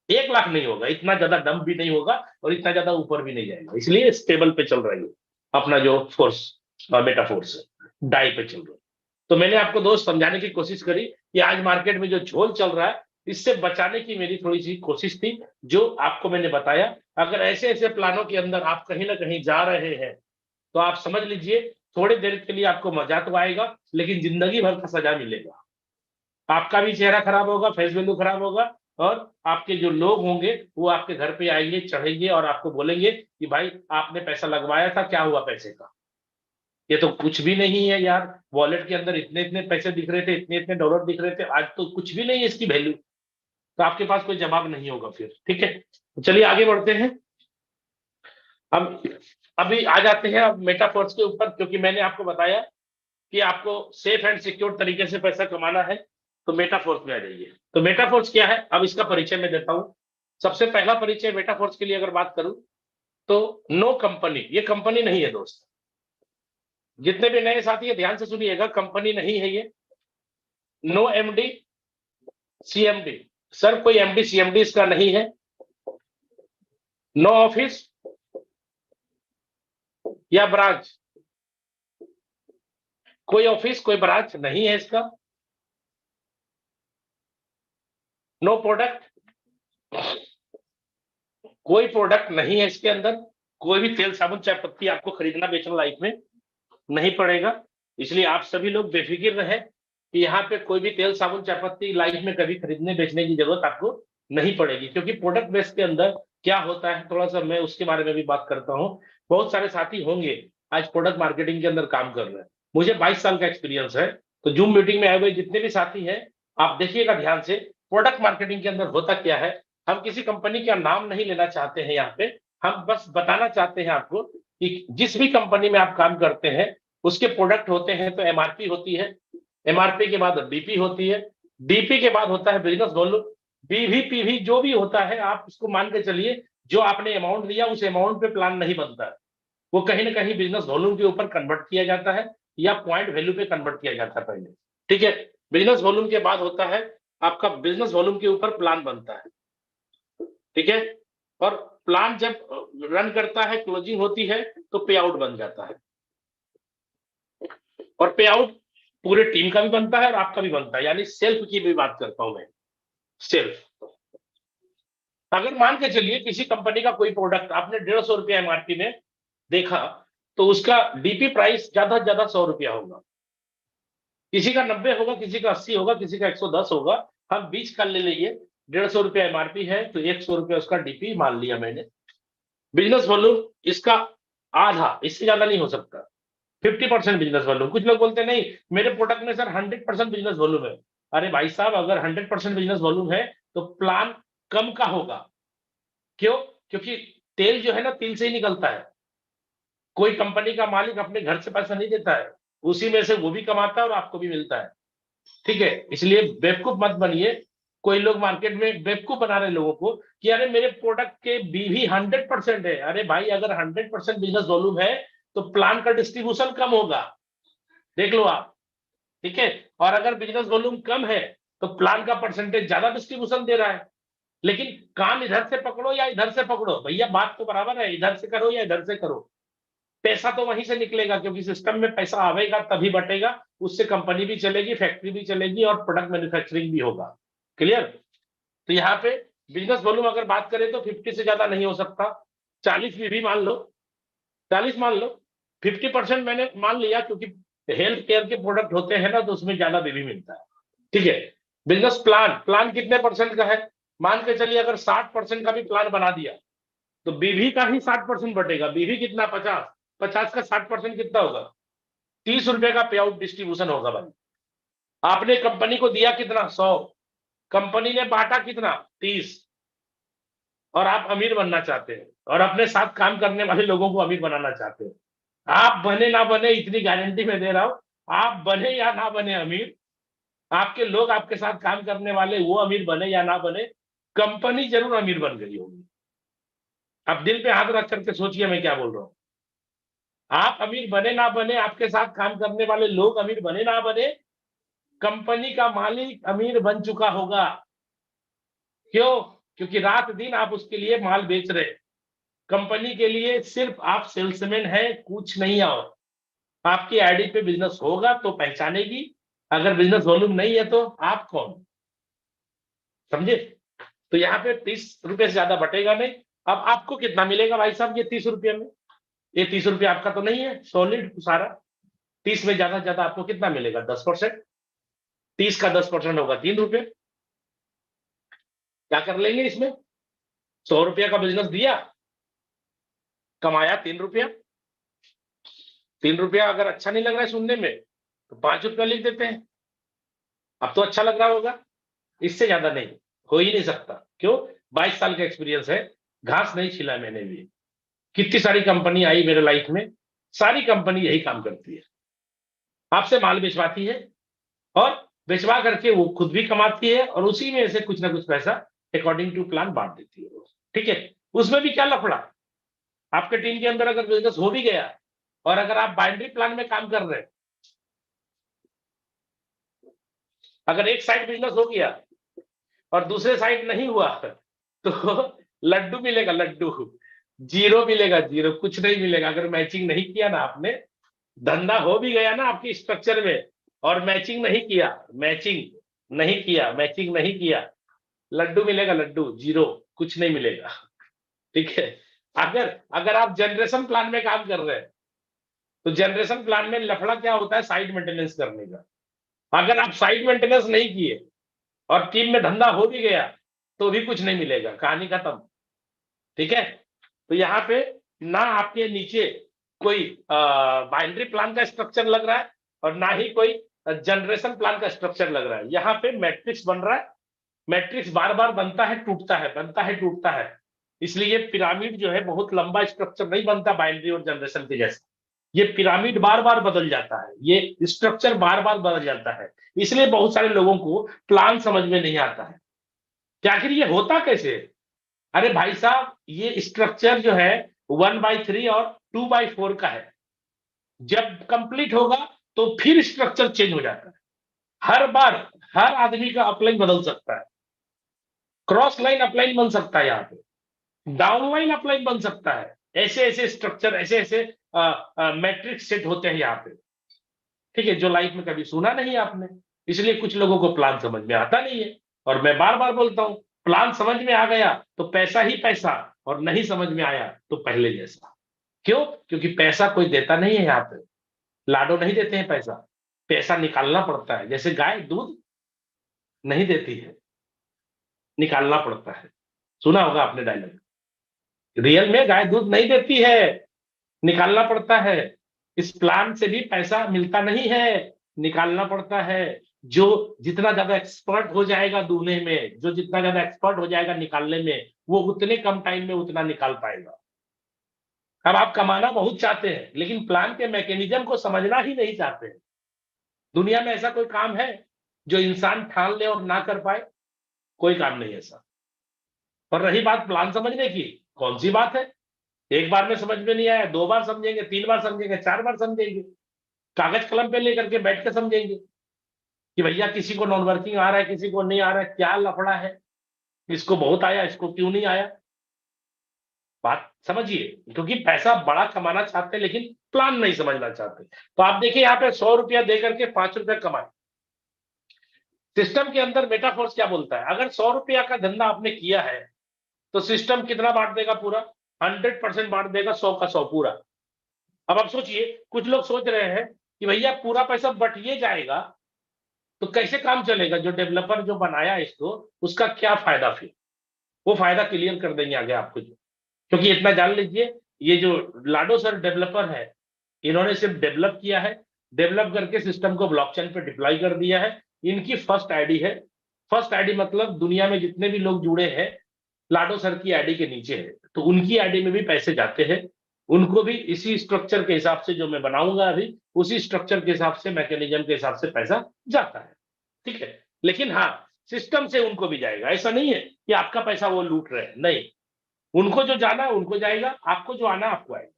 Speaker 1: 1 लाख नहीं होगा, इतना ज्यादा डंप भी नहीं होगा और इतना ज्यादा ऊपर भी नहीं जाएगा, इसलिए स्टेबल पे चल रही है अपना जो फोर्स, मेटा फोर्स है डाई पे चल रहा है। तो मैंने आपको दोस्त समझाने की कोशिश करी कि आज मार्केट में जो झोल चल रहा है इससे बचाने की मेरी थोड़ी सी कोशिश थी, जो आपको मैंने बताया। अगर ऐसे ऐसे प्लानों के अंदर आप कहीं ना कहीं जा रहे हैं तो आप समझ लीजिए थोड़ी देर के लिए आपको मजा तो आएगा, लेकिन जिंदगी भर का सजा मिलेगा। आपका भी चेहरा खराब होगा, फेस वैल्यू खराब होगा, और आपके जो लोग होंगे वो आपके घर पे आएंगे, चढ़ेंगे और आपको बोलेंगे कि भाई आपने पैसा लगवाया था, क्या हुआ पैसे का? ये तो कुछ भी नहीं है यार, वॉलेट के अंदर इतने इतने पैसे दिख रहे थे, इतने इतने डॉलर दिख रहे थे, आज तो कुछ भी नहीं है इसकी वैल्यू। तो आपके पास कोई जवाब नहीं होगा फिर। ठीक है, तो चलिए आगे बढ़ते हैं। हम अभी आ जाते हैं अब मेटाफोर्स के ऊपर, क्योंकि मैंने आपको बताया कि आपको सेफ एंड सिक्योर तरीके से पैसा कमाना है तो मेटाफोर्स में आ जाइए। तो मेटाफोर्स क्या है, अब इसका परिचय मैं देता हूं। सबसे पहला परिचय मेटाफोर्स के लिए अगर बात करूं तो नो कंपनी, ये कंपनी नहीं है दोस्त। जितने भी नए साथी है ध्यान से सुनिएगा, कंपनी नहीं है ये। नो एमडी सीएमडी, सर कोई एमडी सीएमडी इसका नहीं है। नो ऑफिस या ब्रांच, कोई ऑफिस कोई ब्रांच नहीं है इसका। नो प्रोडक्ट, कोई प्रोडक्ट नहीं है इसके अंदर। कोई भी तेल साबुन चाय पत्ती आपको खरीदना बेचना लाइफ में नहीं पड़ेगा, इसलिए आप सभी लोग बेफिक्र रहे कि यहाँ पे कोई भी तेल साबुन चाय पत्ती लाइफ में कभी खरीदने बेचने की जरूरत आपको नहीं पड़ेगी। क्योंकि प्रोडक्ट बेस के अंदर क्या होता है, थोड़ा सा मैं उसके बारे में भी बात करता हूँ। बहुत सारे साथी होंगे आज प्रोडक्ट मार्केटिंग के अंदर काम कर रहे हैं, मुझे 22 साल का एक्सपीरियंस है। तो जूम मीटिंग में आए हुए जितने भी साथी हैं आप देखिएगा ध्यान से, प्रोडक्ट मार्केटिंग के अंदर होता क्या है। हम किसी कंपनी का नाम नहीं लेना चाहते हैं यहाँ पे, हम बस बताना चाहते हैं आपको कि जिस भी कंपनी में आप काम करते हैं उसके प्रोडक्ट होते हैं तो एमआरपी होती है, एमआरपी के बाद डीपी होती है, डीपी के बाद होता है बिजनेस वॉल्यूम, बीवी पीवी जो भी होता है आप उसको मान के चलिए, जो आपने अमाउंट दिया उस अमाउंट पे प्लान नहीं बनता है, वो कहीं ना कहीं बिजनेस वॉल्यूम के ऊपर कन्वर्ट किया जाता है या पॉइंट वैल्यू पे कन्वर्ट किया जाता है पहले। ठीक है, बिजनेस वॉल्यूम के बाद होता है आपका बिजनेस वॉल्यूम के ऊपर प्लान बनता है। ठीक है, और प्लान जब रन करता है क्लोजिंग होती है तो पे आउट बन जाता है, और पे आउट पूरे टीम का भी बनता है और आपका भी बनता है, यानी सेल्फ की भी बात करता हूं मैं। सेल्फ, अगर मान के चलिए किसी कंपनी का कोई प्रोडक्ट आपने 150 रुपया एमआरपी में देखा तो उसका डीपी प्राइस ज्यादा से ज्यादा 100 रुपया होगा, किसी का 90 होगा, किसी का 80 होगा, किसी का 110 होगा। हम बीच का ले लीजिए, 150 रुपया एमआरपी है तो 100 रुपया उसका डीपी मान लिया मैंने। बिजनेस वॉल्यूम इसका आधा, इससे ज्यादा नहीं हो सकता, 50% बिजनेस वॉल्यूम। कुछ लोग बोलते हैं नहीं मेरे प्रोडक्ट में सर 100% बिजनेस वॉल्यूम है। अरे भाई साहब, अगर 100% बिजनेस वॉल्यूम है तो प्लान कम का होगा। क्यों? क्योंकि तेल जो है ना तिल से ही निकलता है। कोई कंपनी का मालिक अपने घर से पैसा नहीं देता है, उसी में से वो भी कमाता है और आपको भी मिलता है। ठीक है, इसलिए बेवकूफ मत बनिए। कोई लोग मार्केट में बेवकूफ बना रहे लोगों को कि अरे मेरे प्रोडक्ट के बीवी 100% है। अरे भाई, अगर 100% बिजनेस वॉल्यूम है तो प्लान का डिस्ट्रीब्यूशन कम होगा, देख लो आप। ठीक है, और अगर बिजनेस वॉल्यूम कम है तो प्लान का परसेंटेज ज्यादा डिस्ट्रीब्यूशन दे रहा है। लेकिन काम इधर से पकड़ो या इधर से पकड़ो, भैया बात तो बराबर है, इधर से करो या इधर से करो, पैसा तो वहीं से निकलेगा, क्योंकि सिस्टम में पैसा आवेगा तभी बटेगा, उससे कंपनी भी चलेगी, फैक्ट्री भी चलेगी और प्रोडक्ट मैन्युफैक्चरिंग भी होगा। क्लियर? तो यहाँ पे बिजनेस वॉल्यूम अगर बात करें तो 50 से ज्यादा नहीं हो सकता। 40 भी मान लो, 40 मान लो, 50% मैंने मान लिया, क्योंकि हेल्थ केयर के प्रोडक्ट होते हैं ना तो उसमें ज्यादा बीवी मिलता है। ठीक है, बिजनेस प्लान, प्लान कितने परसेंट का है? मान के चलिए अगर 60% का भी प्लान बना दिया तो बीवी का ही 60% बटेगा। बीवी कितना? 50। 50 का 60% कितना होगा? 30 रुपए का पे आउट डिस्ट्रीब्यूशन होगा भाई। आपने कंपनी को दिया कितना? 100। कंपनी ने बांटा कितना? 30। और आप अमीर बनना चाहते हैं और अपने साथ काम करने वाले लोगों को अमीर बनाना चाहते हैं। आप बने ना बने, इतनी गारंटी मैं दे रहा हूं, आप बने या ना बने अमीर, आपके लोग आपके साथ काम करने वाले वो अमीर बने या ना बने, कंपनी जरूर अमीर बन गई होगी। अब दिल पे हाथ रख करके सोचिए मैं क्या बोल रहा हूं। आप अमीर बने ना बने, आपके साथ काम करने वाले लोग अमीर बने ना बने, कंपनी का मालिक अमीर बन चुका होगा। क्यों? क्योंकि रात दिन आप उसके लिए माल बेच रहे। कंपनी के लिए सिर्फ आप सेल्समैन है, कुछ नहीं। और आपकी आईडी पे बिजनेस होगा तो पहचानेगी, अगर बिजनेस वॉल्यूम नहीं है तो आप कौन? समझे? तो यहाँ पे 30 रुपए से ज्यादा बटेगा नहीं। अब आपको कितना मिलेगा भाई साहब ये 30 रुपये में? ये 30 रुपये आपका तो नहीं है सॉलिड सारा। 30 में ज्यादा से ज्यादा आपको कितना मिलेगा? 10%। 30 का 10% होगा 3 रुपये। क्या कर लेंगे इसमें? 100 रुपया का बिजनेस दिया, कमाया 3 रुपया। 3 रुपया अगर अच्छा नहीं लग रहा है सुनने में तो 5 रुपया लिख देते हैं। अब तो अच्छा लग रहा होगा। इससे ज्यादा नहीं, हो ही नहीं सकता। क्यों? 22 साल का एक्सपीरियंस है, घास नहीं छिला मैंने भी। कितनी सारी कंपनी आई मेरे लाइफ में, सारी कंपनी यही काम करती है, आपसे माल बेचवाती है और बेचवा करके वो खुद भी कमाती है और उसी में से कुछ ना कुछ पैसा अकॉर्डिंग टू प्लान बांट देती है वो। ठीक है, उसमें भी क्या लफड़ा? आपके टीम के अंदर अगर बिजनेस हो भी गया और अगर आप बाइनरी प्लान में काम कर रहे हैं, अगर एक साइड बिजनेस हो गया और दूसरे साइड नहीं हुआ तो लड्डू मिलेगा, लड्डू। जीरो मिलेगा, जीरो, कुछ नहीं मिलेगा। अगर मैचिंग नहीं किया ना आपने, धंधा हो भी गया ना आपकी स्ट्रक्चर में और मैचिंग नहीं किया, मैचिंग नहीं किया, मैचिंग नहीं किया, लड्डू मिलेगा, लड्डू, जीरो, कुछ नहीं मिलेगा। ठीक है, अगर अगर आप जनरेशन प्लान में काम कर रहे हैं तो जनरेशन प्लान में लफड़ा क्या होता है? साइड मेंटेनेंस करने का। अगर आप साइड मेंटेनेंस नहीं किए और टीम में धंधा हो भी गया तो भी कुछ नहीं मिलेगा, कहानी खत्म। ठीक है, तो यहाँ पे ना आपके नीचे कोई बाइनरी प्लान का स्ट्रक्चर लग रहा है और ना ही कोई जनरेशन प्लान का स्ट्रक्चर लग रहा है। यहाँ पे मैट्रिक्स बन रहा है। मैट्रिक्स बार बार बनता है, टूटता है, बनता है, टूटता है। इसलिए पिरामिड जो है बहुत लंबा स्ट्रक्चर नहीं बनता बाइनरी और जनरेशन के जैसा। ये पिरामिड बार बार बदल जाता है, ये स्ट्रक्चर बार बार बदल जाता है। इसलिए बहुत सारे लोगों को प्लान समझ में नहीं आता है कि आखिर ये होता कैसे है। अरे भाई साहब, ये स्ट्रक्चर जो है 1/3 और 2/4 का है। जब कंप्लीट होगा तो फिर स्ट्रक्चर चेंज हो जाता है। हर बार हर आदमी का अपलाइन बदल सकता है, क्रॉस लाइन अपलाइन बन सकता है, यहाँ पे डाउन लाइन अपलाइन बन सकता है। ऐसे ऐसे स्ट्रक्चर, ऐसे ऐसे मैट्रिक्स सेट होते हैं यहाँ पे। ठीक है, जो लाइफ में कभी सुना नहीं आपने। इसलिए कुछ लोगों को प्लान समझ में आता नहीं है। और मैं बार बार बोलता हूं, प्लान समझ में आ गया तो पैसा ही पैसा, और नहीं समझ में आया तो पहले जैसा। क्यों? क्योंकि पैसा कोई देता नहीं है यहाँ पे, लाडो नहीं देते हैं पैसा। पैसा निकालना पड़ता है, जैसे गाय दूध नहीं देती है, निकालना पड़ता है। सुना होगा आपने डायलॉग। रियल में गाय दूध नहीं देती है, निकालना पड़ता है। इस प्लान से भी पैसा मिलता नहीं है, निकालना पड़ता है। जो जितना ज्यादा एक्सपर्ट हो जाएगा दूहने में, जो जितना ज्यादा एक्सपर्ट हो जाएगा निकालने में, वो उतने कम टाइम में उतना निकाल पाएगा। अब आप कमाना बहुत चाहते हैं लेकिन प्लान के मैकेनिज्म को समझना ही नहीं चाहते हैं। दुनिया में ऐसा कोई काम है जो इंसान ठान ले और ना कर पाए? कोई काम नहीं ऐसा। और रही बात प्लान समझने की, कौन सी बात है, एक बार में समझ में नहीं आया, 2 बार समझेंगे, 3 बार समझेंगे, 4 बार समझेंगे, कागज कलम पे लेकर के बैठ के समझेंगे कि भैया किसी को नॉन वर्किंग आ रहा है, किसी को नहीं आ रहा है, क्या लफड़ा है, इसको बहुत आया, इसको क्यों नहीं आया। बात समझिए, क्योंकि पैसा बड़ा कमाना चाहते हैं लेकिन प्लान नहीं समझना चाहते। तो आप देखिए यहाँ पे 100 रुपया दे करके 5 रुपया कमाए। सिस्टम के अंदर मेटाफोर्स क्या बोलता है, अगर 100 रुपया का धंधा आपने किया है तो सिस्टम कितना बांट देगा, पूरा 100% बांट देगा, 100 का 100 पूरा। अब आप सोचिए, कुछ लोग सोच रहे हैं कि भैया पूरा पैसा बटिए जाएगा तो कैसे काम चलेगा, जो डेवलपर जो बनाया इसको उसका क्या फायदा, फिर वो फायदा क्लियर कर देंगे आगे आपको। क्योंकि इतना जान लीजिए, ये जो लाडो सर डेवलपर है, इन्होंने सिर्फ डेवलप किया है, डेवलप करके सिस्टम को ब्लॉकचेन पे डिप्लॉय कर दिया है। इनकी फर्स्ट आईडी है, फर्स्ट आईडी मतलब दुनिया में जितने भी लोग जुड़े हैं लाडो सर की आईडी के नीचे है, तो उनकी आईडी में भी पैसे जाते हैं। उनको भी इसी स्ट्रक्चर के हिसाब से जो मैं बनाऊंगा अभी, उसी स्ट्रक्चर के हिसाब से, मैकेनिज्म के हिसाब से पैसा जाता है, ठीक है। लेकिन हाँ, सिस्टम से उनको भी जाएगा, ऐसा नहीं है कि आपका पैसा वो लूट रहे हैं, नहीं, उनको जो जाना है उनको जाएगा, आपको जो आना आपको आएगा।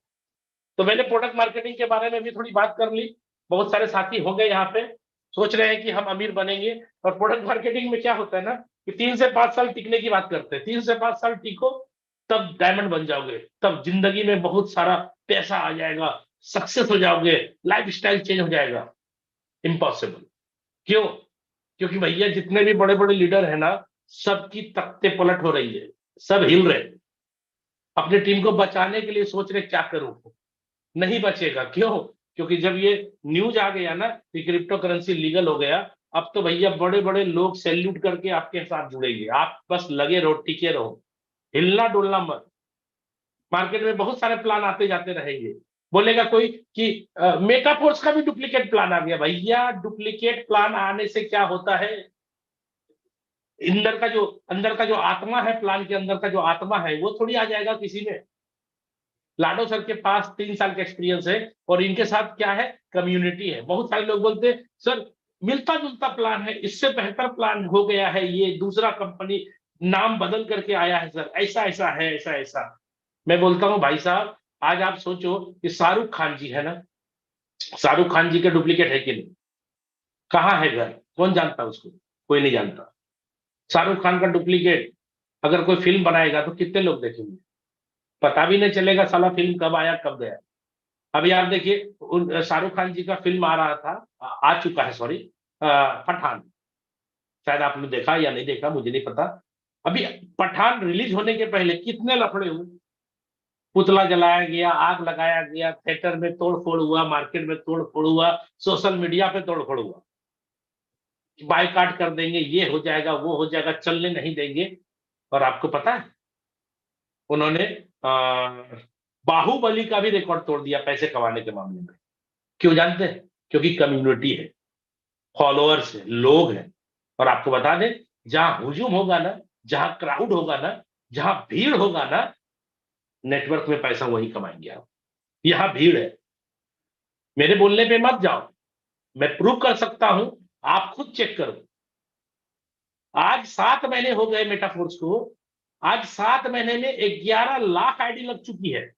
Speaker 1: तो मैंने प्रोडक्ट मार्केटिंग के बारे में भी थोड़ी बात कर ली। बहुत सारे साथी हो गए यहाँ पे, सोच रहे हैं कि हम अमीर बनेंगे। और प्रोडक्ट मार्केटिंग में क्या होता है ना कि 3 से 5 साल टिकने की बात करते हैं, 3 से 5 साल टिको, तब डायमंड बन जाओगे, तब जिंदगी में बहुत सारा पैसा आ जाएगा, सक्सेस हो जाओगे, लाइफ स्टाइल चेंज हो जाएगा। इम्पॉसिबल। क्यों? क्योंकि भैया जितने भी बड़े बड़े लीडर है ना, सबकी तख्ते पलट हो रही है, सब हिल रहे हैं, अपनी टीम को बचाने के लिए सोच रहे क्या करूं, नहीं बचेगा। क्यों? क्योंकि जब ये न्यूज आ गया ना कि क्रिप्टो करेंसी लीगल हो गया, अब तो भैया बड़े बड़े लोग सैल्यूट करके आपके साथ जुड़ेंगे, आप बस लगे रहो, टिके रहो, हिलना डुलना मत। मार्केट में बहुत सारे प्लान आते जाते रहेंगे। बोलेगा कोई कि मेटाफोर्स का भी डुप्लीकेट प्लान आ गया। भैया डुप्लीकेट प्लान आने से क्या होता है, अंदर का जो आत्मा है, प्लान के अंदर का जो आत्मा है वो थोड़ी आ जाएगा किसी में। लाडो सर के पास 3 साल का एक्सपीरियंस है और इनके साथ क्या है, कम्युनिटी है। बहुत सारे लोग बोलते हैं सर मिलता जुलता प्लान है, इससे बेहतर प्लान हो गया है, ये दूसरा कंपनी नाम बदल करके आया है सर, ऐसा ऐसा है, ऐसा ऐसा। मैं बोलता हूं भाई साहब, आज आप सोचो कि शाहरुख खान जी है ना, शाहरुख खान जी का डुप्लीकेट है कि नहीं? कहाँ है घर, कौन जानता उसको? कोई नहीं जानता। शाहरुख खान का डुप्लीकेट अगर कोई फिल्म बनाएगा तो कितने लोग देखेंगे? पता भी नहीं चलेगा साला फिल्म कब आया कब गया। अभी आप देखिए, शाहरुख खान जी का फिल्म आ रहा था, आ चुका है, सॉरी, पठान। शायद आपने देखा या नहीं देखा मुझे नहीं पता। अभी पठान रिलीज होने के पहले कितने लफड़े हुए, पुतला जलाया गया, आग लगाया गया, थिएटर में तोड़फोड़ हुआ, मार्केट में तोड़फोड़ हुआ, सोशल मीडिया पे तोड़फोड़ हुआ, बायकाट कर देंगे, ये हो जाएगा, वो हो जाएगा, चलने नहीं देंगे। और आपको पता है उन्होंने बाहुबली का भी रिकॉर्ड तोड़ दिया पैसे कमाने के मामले में। क्यों जानते हैं? क्योंकि कम्युनिटी है, फॉलोअर्स है, लोग हैं। और आपको बता दें, जहां हुजूम होगा ना, जहां क्राउड होगा ना, जहां भीड़ होगा ना, नेटवर्क में पैसा वही कमाएंगे आप। यहां भीड़ है, मेरे बोलने पे मत जाओ, मैं प्रूव कर सकता हूं, आप खुद चेक करो। आज 7 महीने हो गए मेटाफोर्स को, आज 7 महीने में 11 लाख आईडी लग चुकी है।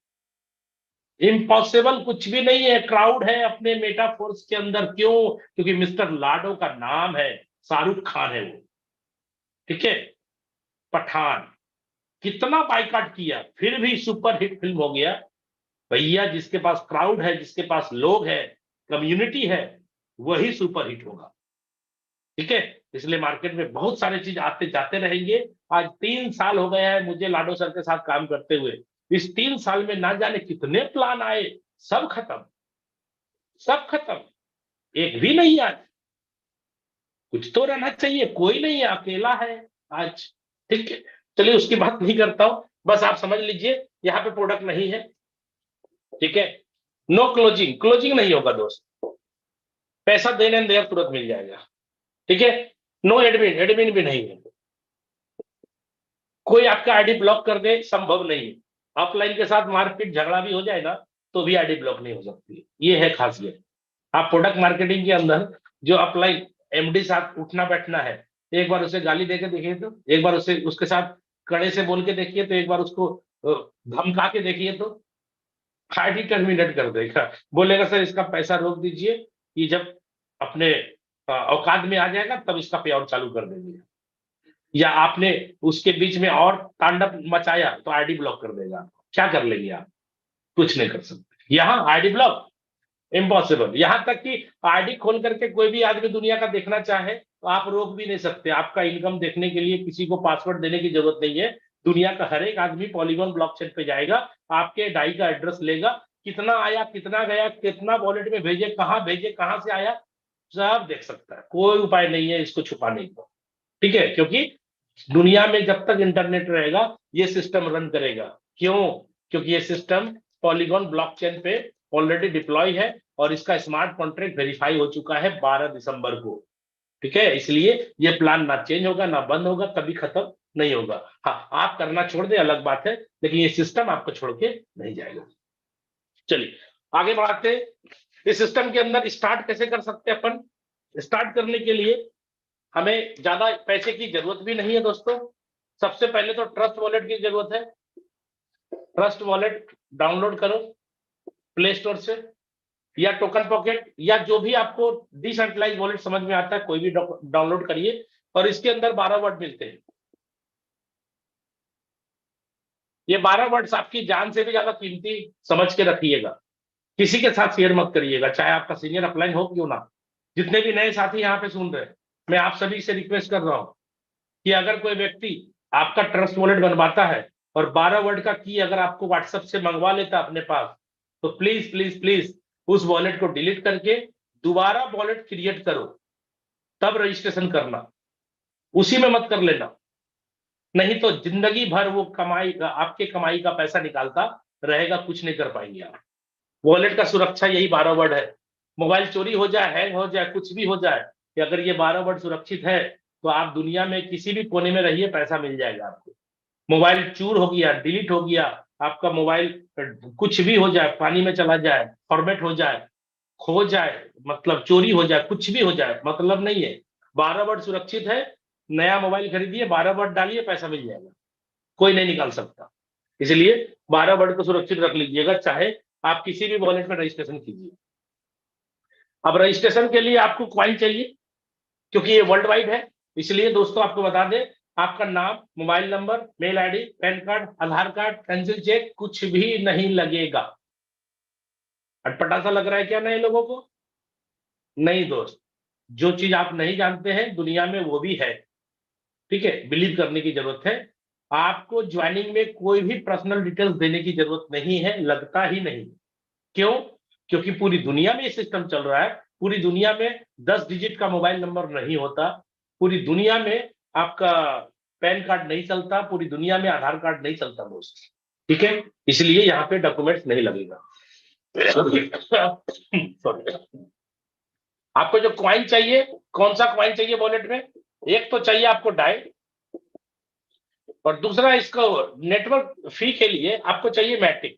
Speaker 1: इम्पॉसिबल कुछ भी नहीं है, क्राउड है अपने मेटाफोर्स के अंदर। क्यों? क्योंकि मिस्टर लाडो का नाम है, शाहरुख खान है वो, ठीक है। पठान कितना बाइकाट किया, फिर भी सुपर हिट फिल्म हो गया। भैया जिसके पास क्राउड है, जिसके पास लोग है, कम्युनिटी है, वही सुपर हिट होगा, ठीक है। इसलिए मार्केट में बहुत सारे चीज आते जाते रहेंगे। आज 3 साल हो गया है मुझे लाडो सर के साथ काम करते हुए। इस 3 साल में ना जाने कितने प्लान आए, सब खत्म, सब खत्म, एक भी नहीं आज। कुछ तो रहना चाहिए, कोई नहीं है, अकेला है आज, ठीक है। चलिए उसकी बात नहीं करता हूं, बस आप समझ लीजिए यहाँ पे प्रोडक्ट नहीं है, ठीक है। नो क्लोजिंग, क्लोजिंग नहीं होगा दोस्त, पैसा देने देर तुरंत मिल जाएगा, ठीक है। नो एडमिन, एडमिन भी नहीं है, कोई आपका आईडी ब्लॉक कर दे, संभव नहीं है। ऑफलाइन के साथ मारपीट झगड़ा भी हो जाए ना तो भी आईडी ब्लॉक नहीं हो सकती, ये है खासियत। आप प्रोडक्ट मार्केटिंग के अंदर जो अपलाइन एमडी साथ उठना बैठना है, एक बार उसे गाली देके देखिए, तो एक बार उसे उसके साथ कड़े से बोल के देखिए, तो एक बार उसको धमका के देखिए, तो आईडी टर्मिनेट कर देगा, बोलेगा सर इसका पैसा रोक दीजिए, ये जब अपने औकात में आ जाएगा तब इसका पे आउट चालू कर देंगे, या आपने उसके बीच में और तांडव मचाया तो आईडी ब्लॉक कर देगा। क्या कर लेंगे आप? कुछ नहीं कर सकते। यहाँ आईडी ब्लॉक इम्पॉसिबल। यहां तक कि आईडी खोल करके कोई भी आदमी दुनिया का देखना चाहे तो आप रोक भी नहीं सकते। आपका इनकम देखने के लिए किसी को पासवर्ड देने की जरूरत नहीं है। दुनिया का हर एक आदमी पॉलीगॉन ब्लॉकचेन पे जाएगा, आपके डाई का एड्रेस लेगा, कितना आया, कितना गया, कितना वॉलेट में भेजे, कहां से आया, सब देख सकता है। कोई उपाय नहीं है इसको छुपाने का, ठीक है? क्योंकि दुनिया में जब तक इंटरनेट रहेगा ये सिस्टम रन करेगा। क्यों? क्योंकि ये सिस्टम पॉलीगॉन ब्लॉकचेन पे ऑलरेडी डिप्लॉय है और इसका स्मार्ट कॉन्ट्रैक्ट वेरीफाई हो चुका है 12 दिसंबर को, ठीक है? इसलिए ये प्लान ना चेंज होगा ना बंद होगा, कभी खत्म नहीं होगा। हाँ, आप करना छोड़ दे अलग बात है, लेकिन ये सिस्टम आपको छोड़ के नहीं जाएगा। चलिए आगे बढ़ाते हैं। इस सिस्टम के अंदर स्टार्ट कैसे कर सकते हैं अपन? स्टार्ट करने के लिए हमें ज्यादा पैसे की जरूरत भी नहीं है दोस्तों। सबसे पहले तो ट्रस्ट वॉलेट की जरूरत है। ट्रस्ट वॉलेट डाउनलोड करो प्ले स्टोर से, या टोकन पॉकेट, या जो भी आपको डिसेंट्रलाइज वॉलेट समझ में आता है कोई भी डाउनलोड करिए। और इसके अंदर 12 वर्ड मिलते हैं। ये 12 वर्ड्स आपकी जान से भी ज्यादा कीमती, समझ के रखिएगा। किसी के साथ शेयर मत करिएगा, चाहे आपका सीनियर अपलाइन हो क्यों ना। जितने भी नए साथी यहाँ पे सुन रहे हैं, मैं आप सभी से रिक्वेस्ट कर रहा हूं कि अगर कोई व्यक्ति आपका ट्रस्ट वॉलेट बनवाता है और 12 वर्ड का की अगर आपको व्हाट्सएप से मंगवा लेता अपने पास, तो प्लीज प्लीज प्लीज उस वॉलेट को डिलीट करके दोबारा वॉलेट क्रिएट करो, तब रजिस्ट्रेशन करना, उसी में मत कर लेना। नहीं तो जिंदगी भर वो कमाई, आपके कमाई का पैसा निकालता रहेगा, कुछ नहीं कर पाएंगे आप। वॉलेट का सुरक्षा यही 12 वर्ड है। मोबाइल चोरी हो जाए, हैंग हो जाए, कुछ भी हो जाए, कि अगर ये 12 वर्ड सुरक्षित है तो आप दुनिया में किसी भी कोने में रहिए, पैसा मिल जाएगा आपको। मोबाइल चूर हो गया, डिलीट हो गया, आपका मोबाइल कुछ भी हो जाए, पानी में चला जाए, फॉर्मेट हो जाए, खो जाए, मतलब चोरी हो जाए, कुछ भी हो जाए, मतलब नहीं है। 12 वर्ड सुरक्षित है। नया मोबाइल खरीदिए, 12 वर्ड डालिए, पैसा मिल जाएगा, कोई नहीं निकाल सकता। इसलिए 12 वर्ड को सुरक्षित रख लीजिएगा, चाहे आप किसी भी वॉलेट में रजिस्ट्रेशन कीजिए। अब रजिस्ट्रेशन के लिए आपको क्वाइन चाहिए, क्योंकि ये वर्ल्ड वाइड है। इसलिए दोस्तों आपको बता दें, आपका नाम, mobile number, mail ID, PAN card, Aadhaar card, cancel cheque, कुछ भी नहीं लगेगा। अटपटा सा लग रहा है क्या नए लोगों को? नहीं दोस्त, जो चीज आप नहीं जानते हैं दुनिया में वो भी है, ठीक है? बिलीव करने की जरूरत है। आपको ज्वाइनिंग में कोई भी पर्सनल डिटेल्स देने की जरूरत नहीं है, लगता ही नहीं। क्यों? क्योंकि पूरी दुनिया में ये सिस्टम चल रहा है। पूरी दुनिया में 10 डिजिट का मोबाइल नंबर नहीं होता। पूरी दुनिया में आपका पैन कार्ड नहीं चलता। पूरी दुनिया में आधार कार्ड नहीं चलता दोस्त, ठीक है? इसलिए यहाँ पे डॉक्यूमेंट्स नहीं लगेगा। सॉरी। आपको जो क्वाइन चाहिए, कौन सा क्वाइन चाहिए वॉलेट में? एक तो चाहिए आपको डाई, और दूसरा इसको नेटवर्क फी के लिए आपको चाहिए मैटिक,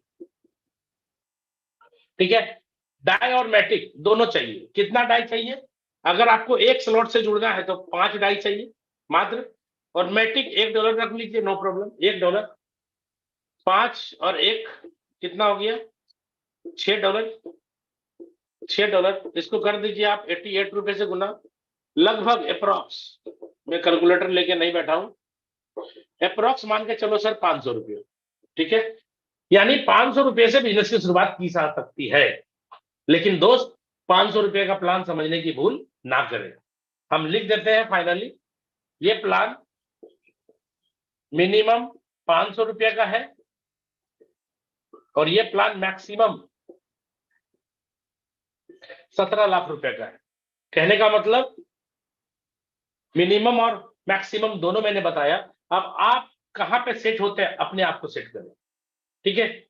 Speaker 1: ठीक है? डाई और मैटिक दोनों चाहिए। कितना डाई चाहिए? अगर आपको एक स्लॉट से जुड़ना है तो 5 डाई चाहिए मात्र, और मैटिक $1 रख लीजिए, नो प्रॉब्लम। $1, 5 और 1 कितना हो गया? $6। $6 इसको कर दीजिए आप 88 रुपए से गुना, लगभग अप्रोक्स, मैं कैलकुलेटर लेके नहीं बैठा हूं, अप्रोक्स मान के चलो सर 500 रुपये, ठीक है? यानी 500 रुपये से बिजनेस की शुरुआत की जा सकती है। लेकिन दोस्त 500 रुपये का प्लान समझने की भूल ना करें। हम लिख देते हैं फाइनली, ये प्लान मिनिमम 500 रुपये का है और ये प्लान मैक्सिमम 17 लाख रुपए का है। कहने का मतलब मिनिमम और मैक्सिमम दोनों मैंने बताया। अब आप कहां पे सेट होते हैं, अपने आप को सेट करें, ठीक है?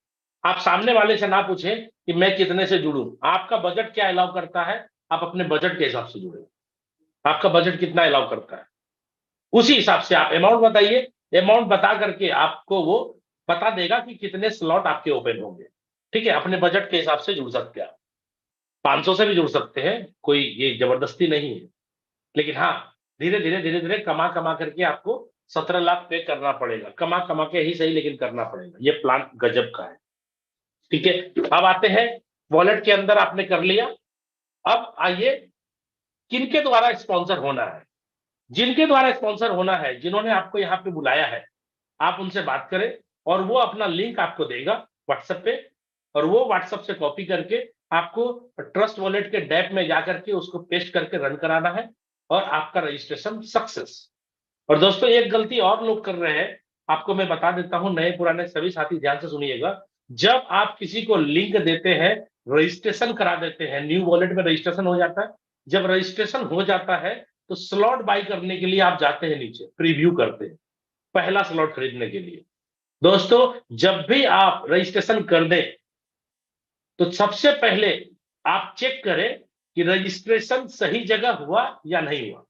Speaker 1: आप सामने वाले से ना पूछें कि मैं कितने से जुड़ूं, आपका बजट क्या अलाउ करता है, आप अपने बजट के हिसाब से जुड़े। आपका बजट कितना अलाउ करता है, उसी हिसाब से आप अमाउंट बताइए। अमाउंट बता करके आपको वो पता देगा कि कितने स्लॉट आपके ओपन होंगे। ठीक है, अपने बजट के हिसाब से जुड़ सकते हैं आप, 500 से भी जुड़ सकते हैं, कोई ये जबरदस्ती नहीं है। लेकिन हाँ, धीरे धीरे कमा कमा करके आपको 17 लाख पे करना पड़ेगा, कमा कमा के ही सही, लेकिन करना पड़ेगा। ये प्लान गजब का है। ठीक है, अब आते हैं, वॉलेट के अंदर आपने कर लिया। अब आइए, किनके द्वारा स्पॉन्सर होना है। जिनके द्वारा स्पॉन्सर होना है, जिन्होंने आपको यहाँ पे बुलाया है, आप उनसे बात करें और वो अपना लिंक आपको देगा व्हाट्सएप पे, और वो व्हाट्सएप से कॉपी करके आपको ट्रस्ट वॉलेट के डैप में जाकर के उसको पेस्ट करके रन कराना है, और आपका रजिस्ट्रेशन सक्सेस। और दोस्तों, एक गलती और लोग कर रहे हैं, आपको मैं बता देता हूं, नए पुराने सभी साथी ध्यान से सुनिएगा। जब आप किसी को लिंक देते हैं, रजिस्ट्रेशन करा देते हैं, न्यू वॉलेट में रजिस्ट्रेशन हो जाता है। जब रजिस्ट्रेशन हो जाता है तो स्लॉट बाई करने के लिए आप जाते हैं नीचे, प्रीव्यू करते हैं पहला स्लॉट खरीदने के लिए। दोस्तों, जब भी आप रजिस्ट्रेशन कर दें तो सबसे पहले आप चेक करें कि रजिस्ट्रेशन सही जगह हुआ या नहीं हुआ।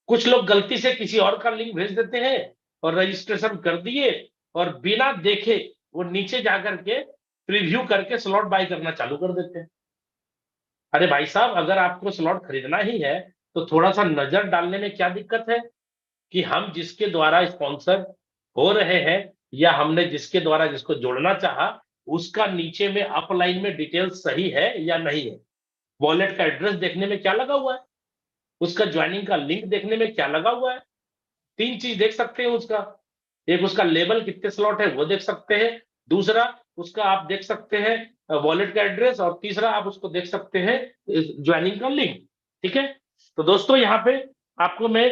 Speaker 1: कुछ लोग गलती से किसी और का लिंक भेज देते हैं और रजिस्ट्रेशन कर दिए, और बिना देखे वो नीचे जाकर के प्रीव्यू करके स्लॉट बाय करना चालू कर देते हैं। अरे भाई साहब, अगर आपको स्लॉट खरीदना ही है तो थोड़ा सा नजर डालने में क्या दिक्कत है कि हम जिसके द्वारा स्पॉन्सर हो रहे हैं, या हमने जिसके द्वारा जिसको जोड़ना चाहा, उसका नीचे में अपलाइन में डिटेल सही है या नहीं है। वॉलेट का एड्रेस देखने में क्या लगा हुआ है, उसका ज्वाइनिंग का लिंक देखने में क्या लगा हुआ है। 3 चीज देख सकते हैं उसका। एक, उसका लेबल कितने स्लॉट है वो देख सकते हैं। दूसरा, उसका आप देख सकते हैं वॉलेट का एड्रेस। और तीसरा, आप उसको देख सकते हैं ज्वाइनिंग का लिंक। ठीक है, तो दोस्तों, यहाँ पे आपको मैं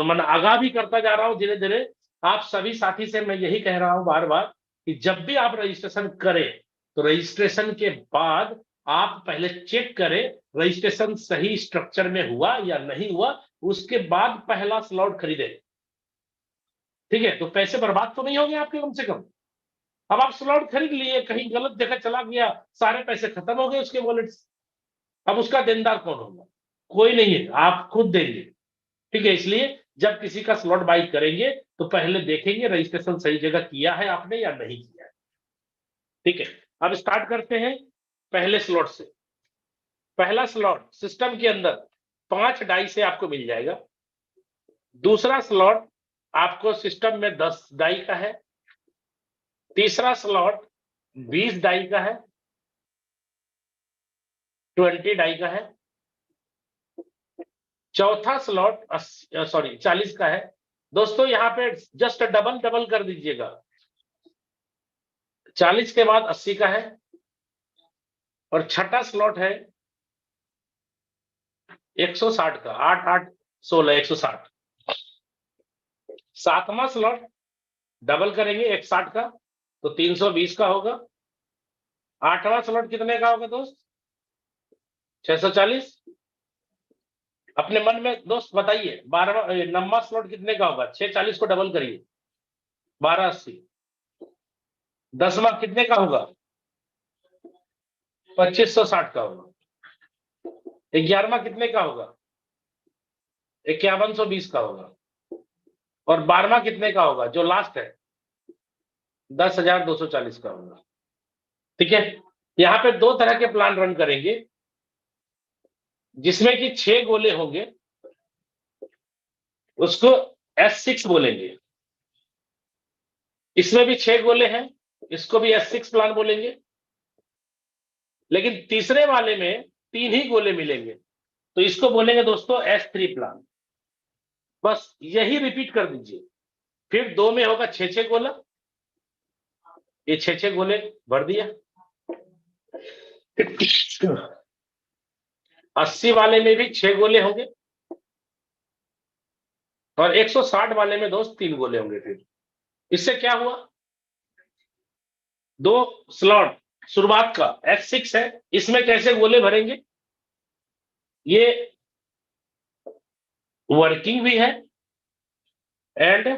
Speaker 1: मन आगाह भी करता जा रहा हूं धीरे धीरे। आप सभी साथी से मैं यही कह रहा हूं बार बार कि जब भी आप रजिस्ट्रेशन करें तो रजिस्ट्रेशन के बाद आप पहले चेक करें रजिस्ट्रेशन सही स्ट्रक्चर में हुआ या नहीं हुआ, उसके बाद पहला स्लॉट खरीदे। ठीक है, तो पैसे बर्बाद तो नहीं होंगे आपके कम से कम। अब आप स्लॉट खरीद लिए, कहीं गलत जगह चला गया, सारे पैसे खत्म हो गए उसके वॉलेट से। अब उसका देनदार कौन होगा? कोई नहीं है, आप खुद देंगे। ठीक है, इसलिए जब किसी का स्लॉट बाई करेंगे तो पहले देखेंगे रजिस्ट्रेशन सही जगह किया है आपने या नहीं किया है। ठीक है, अब स्टार्ट करते हैं पहले स्लॉट से। पहला स्लॉट सिस्टम के अंदर 5 डाई से आपको मिल जाएगा। दूसरा स्लॉट आपको सिस्टम में 10 डाई का है। तीसरा स्लॉट 20 डाई का है, 20 डाई का है। चौथा स्लॉट 40 का है। दोस्तों, यहां पे जस्ट डबल डबल कर दीजिएगा, 40 के बाद 80 का है। और छठा स्लॉट है 160 का, 8 8 16 160। सातवां स्लॉट डबल करेंगे 160 का, तो 320 का होगा। आठवां स्लॉट कितने का होगा दोस्त? 640। अपने मन में दोस्त बताइए, 9वां स्लॉट कितने का होगा? 640 को डबल करिए, 1280। 10वां कितने का होगा? 2560 का होगा। 11वां कितने का होगा? 5120 का होगा। और 12वां कितने का होगा जो लास्ट है? 10,240 का होगा। ठीक है, यहाँ पे 2 तरह के प्लान रन करेंगे, जिसमें कि 6 गोले होंगे, उसको S6 बोलेंगे। इसमें भी 6 गोले हैं, इसको भी S6 प्लान बोलेंगे। लेकिन तीसरे वाले में 3 ही गोले मिलेंगे, तो इसको बोलेंगे दोस्तों S3 प्लान। बस यही रिपीट कर दीजिए। फिर 2 में होगा 6 गोला, ये 6 गोले भर दिया। 80 वाले में भी 6 गोले होंगे, और 160 वाले में दोस्त 3 गोले होंगे। फिर इससे क्या हुआ? 2 स्लॉट शुरुआत का S6 है, इसमें कैसे गोले भरेंगे? ये वर्किंग भी है एंड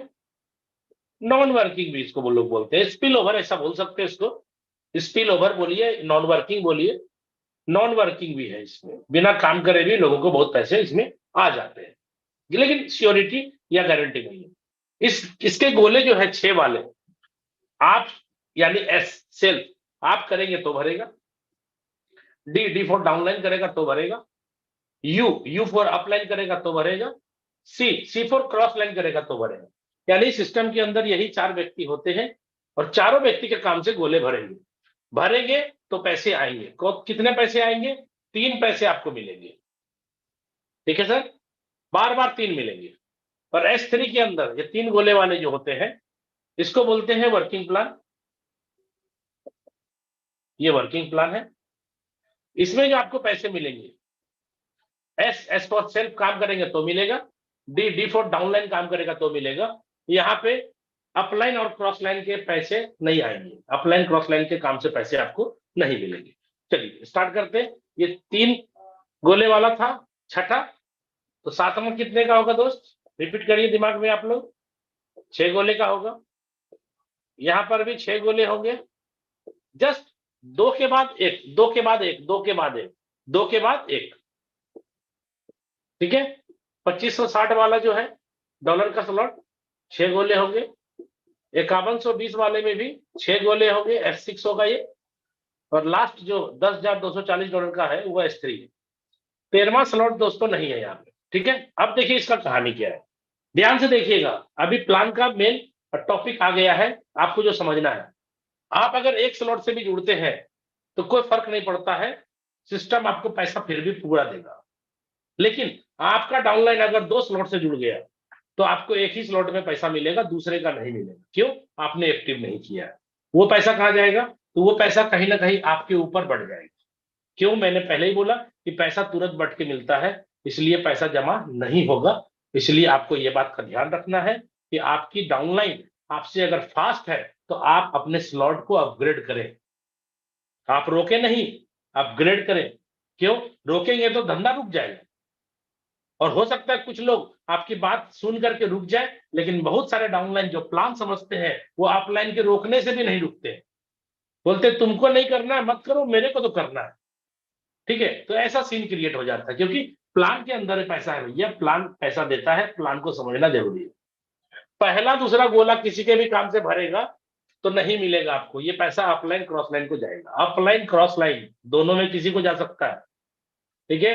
Speaker 1: नॉन वर्किंग भी, इसको वो लोग बोलते हैं। स्पिल ओवर ऐसा बोल सकते हैं इसको, स्पिल ओवर बोलिए, नॉन वर्किंग बोलिए। नॉन वर्किंग भी है, इसमें बिना काम करे भी लोगों को बहुत पैसे इसमें आ जाते हैं, लेकिन श्योरिटी या गारंटी नहीं है। इसके गोले जो है 6 वाले, आप यानी एस सेल्फ आप करेंगे तो भरेगा, डी फॉर डाउनलाइन करेगा तो भरेगा, यू फॉर अपलाइन करेगा तो भरेगा, सी फॉर क्रॉस लाइन करेगा तो भरेगा। यानी सिस्टम के अंदर यही 4 व्यक्ति होते हैं और चारों व्यक्ति के काम से गोले भरेंगे। भरेंगे तो पैसे आएंगे। कितने पैसे आएंगे? 3 पैसे आपको मिलेंगे। ठीक है सर, बार बार 3 मिलेंगे। और S3 के अंदर ये 3 गोले वाले जो होते हैं इसको बोलते हैं वर्किंग प्लान। ये वर्किंग प्लान है। इसमें जो आपको पैसे मिलेंगे, एस फॉर सेल्फ काम करेंगे तो मिलेगा, डी फॉर डाउनलाइन काम करेगा तो मिलेगा। यहाँ पे अपलाइन और क्रॉस लाइन के पैसे नहीं आएंगे, अपलाइन क्रॉस लाइन के काम से पैसे आपको नहीं मिलेंगे। चलिए स्टार्ट करते हैं। ये 3 गोले वाला था, छठा तो 7वां कितने का होगा दोस्त? रिपीट करिए दिमाग में आप लोग। 6 गोले का होगा। यहां पर भी 6 गोले होंगे। जस्ट 2 के बाद 1, 2 के बाद 1, 2 के बाद 1, 2 के बाद 1। ठीक है, 2560 वाला जो है डॉलर का स्लॉट 6 गोले होंगे। 5120 वाले में भी 6 गोले होंगे, F6 होगा ये। और लास्ट जो $10,240 का है वो S3 है। 13वां स्लॉट दोस्तों नहीं है यहाँ पे। ठीक है, अब देखिए इसका कहानी क्या है, ध्यान से देखिएगा। अभी प्लान का मेन टॉपिक आ गया है, आपको जो समझना है। आप अगर एक स्लॉट से भी जुड़ते हैं तो कोई फर्क नहीं पड़ता है, सिस्टम आपको पैसा फिर भी पूरा देगा। लेकिन आपका डाउनलाइन अगर 2 स्लॉट से जुड़ गया तो आपको एक ही स्लॉट में पैसा मिलेगा, दूसरे का नहीं मिलेगा। क्यों? आपने एक्टिव नहीं किया है। वो पैसा कहां जाएगा? तो वो पैसा कहीं ना कहीं आपके ऊपर बढ़ जाएगा। क्यों? मैंने पहले ही बोला कि पैसा तुरंत बढ़ के मिलता है, इसलिए पैसा जमा नहीं होगा। इसलिए आपको यह बात का ध्यान रखना है कि आपकी डाउनलाइन आपसे अगर फास्ट है तो आप अपने स्लॉट को अपग्रेड करें। आप रोके नहीं, अपग्रेड करें। क्यों? रोकेंगे तो धंधा रुक जाएगा। और हो सकता है कुछ लोग आपकी बात सुन करके रुक जाए, लेकिन बहुत सारे डाउनलाइन जो प्लान समझते हैं वो अपलाइन के रोकने से भी नहीं रुकते। बोलते तुमको नहीं करना है मत करो, मेरे को तो करना है। ठीक है, तो ऐसा सीन क्रिएट हो जाता है क्योंकि प्लान के अंदर पैसा है भैया, प्लान पैसा देता है, प्लान को समझना जरूरी है। पहला दूसरा गोला किसी के भी काम से भरेगा तो नहीं मिलेगा आपको, ये पैसा अपलाइन क्रॉस लाइन को जाएगा। अपलाइन क्रॉस लाइन दोनों में किसी को जा सकता है। ठीक है,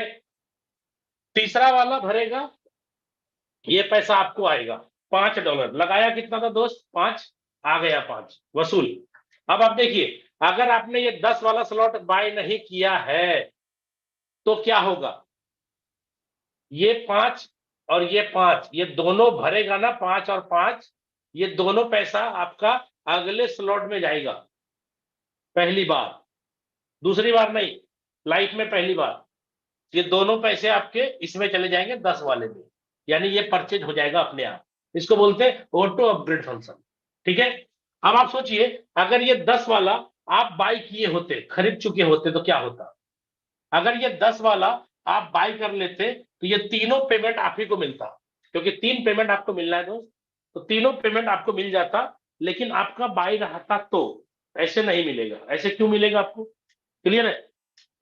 Speaker 1: तीसरा वाला भरेगा, ये पैसा आपको आएगा $5। लगाया कितना था दोस्त? 5। आ गया 5 वसूल। अब आप देखिए, अगर आपने ये 10 वाला स्लॉट बाय नहीं किया है तो क्या होगा? ये 5 और ये 5 ये दोनों भरेगा ना, 5 और 5 ये दोनों पैसा आपका अगले स्लॉट में जाएगा। पहली बार, दूसरी बार नहीं, लाइफ में पहली बार ये दोनों पैसे आपके इसमें चले जाएंगे 10 वाले में। यानी ये परचेज हो जाएगा अपने आप। इसको बोलते हैं ऑटो अपग्रेड फंक्शन। ठीक है, अब आप सोचिए अगर ये 10 वाला आप बाय किए होते, खरीद चुके होते तो क्या होता? अगर ये 10 वाला आप बाय कर लेते तो ये तीनों पेमेंट आप ही को मिलता, क्योंकि 3 पेमेंट आपको मिलना है दोस्त, तो तीनों पेमेंट आपको मिल जाता। लेकिन आपका बाय रहता तो ऐसे नहीं मिलेगा। ऐसे क्यों मिलेगा आपको? क्लियर है?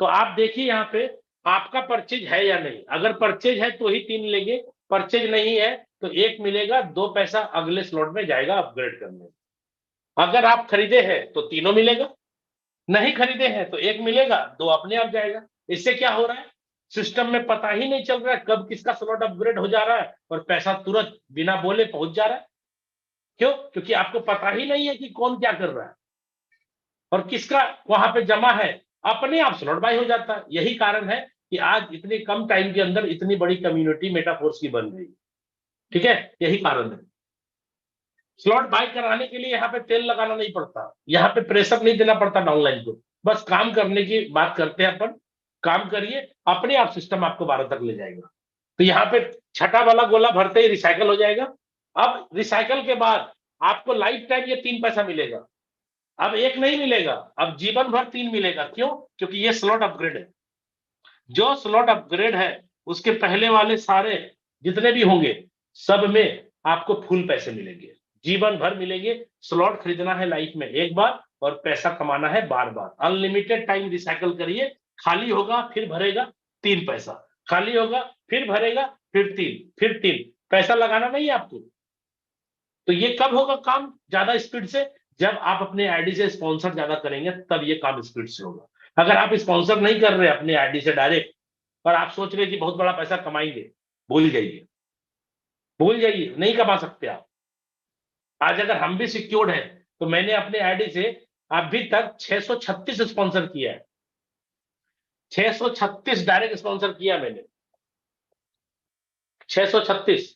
Speaker 1: तो आप देखिए यहाँ पे आपका परचेज है या नहीं। अगर परचेज है तो ही 3 लेंगे, परचेज नहीं है तो 1 मिलेगा, 2 पैसा अगले स्लॉट में जाएगा अपग्रेड करने। अगर आप खरीदे हैं तो तीनों मिलेगा, नहीं खरीदे हैं तो 1 मिलेगा, 2 अपने आप जाएगा। इससे क्या हो रहा है? सिस्टम में पता ही नहीं चल रहा है कब किसका स्लॉट अपग्रेड हो जा रहा है और पैसा तुरंत बिना बोले पहुंच जा रहा है। क्यों? क्योंकि आपको पता ही नहीं है कि कौन क्या कर रहा है और किसका वहां पे जमा है, अपने आप स्लॉट बाय हो जाता है। यही कारण है कि आज इतने कम टाइम के अंदर इतनी बड़ी कम्युनिटी मेटाफोर्स की बन रही है। ठीक है, यही कारण है। स्लॉट बाय कराने के लिए यहाँ पे तेल लगाना नहीं पड़ता, यहाँ पे प्रेशर नहीं देना पड़ता डाउनलाइन को, बस काम करने की बात करते हैं अपन। काम करिए, अपने आप सिस्टम आपको 12 तक ले जाएगा। तो यहाँ पे छठा वाला गोला भरते ही रिसाइकल हो जाएगा। अब रिसाइकल के बाद आपको लाइफ टाइम ये 3 पैसा मिलेगा। अब 1 नहीं मिलेगा, अब जीवन भर 3 मिलेगा। क्यों? क्योंकि ये स्लॉट अपग्रेड है। जो स्लॉट अपग्रेड है उसके पहले वाले सारे जितने भी होंगे सब में आपको फुल पैसे मिलेंगे, जीवन भर मिलेंगे। स्लॉट खरीदना है लाइफ में एक बार और पैसा कमाना है बार बार। अनलिमिटेड टाइम रिसाइकल करिए, खाली होगा फिर भरेगा 3 पैसा, खाली होगा फिर भरेगा फिर 3, फिर 3 पैसा लगाना नहीं है आपको। तो ये कब होगा काम ज्यादा स्पीड से? जब आप अपने आईडी से स्पॉन्सर ज्यादा करेंगे तब ये काम स्पीड से होगा। अगर आप स्पॉन्सर नहीं कर रहे अपने आईडी से डायरेक्ट और आप सोच रहे कि बहुत बड़ा पैसा कमाएंगे, भूल जाइए, भूल जाइए, नहीं कमा सकते आप। आज अगर हम भी सिक्योर्ड हैं तो मैंने अपने आईडी से अभी तक 636 स्पॉन्सर किया है, 636 डायरेक्ट स्पॉन्सर किया मैंने, 636।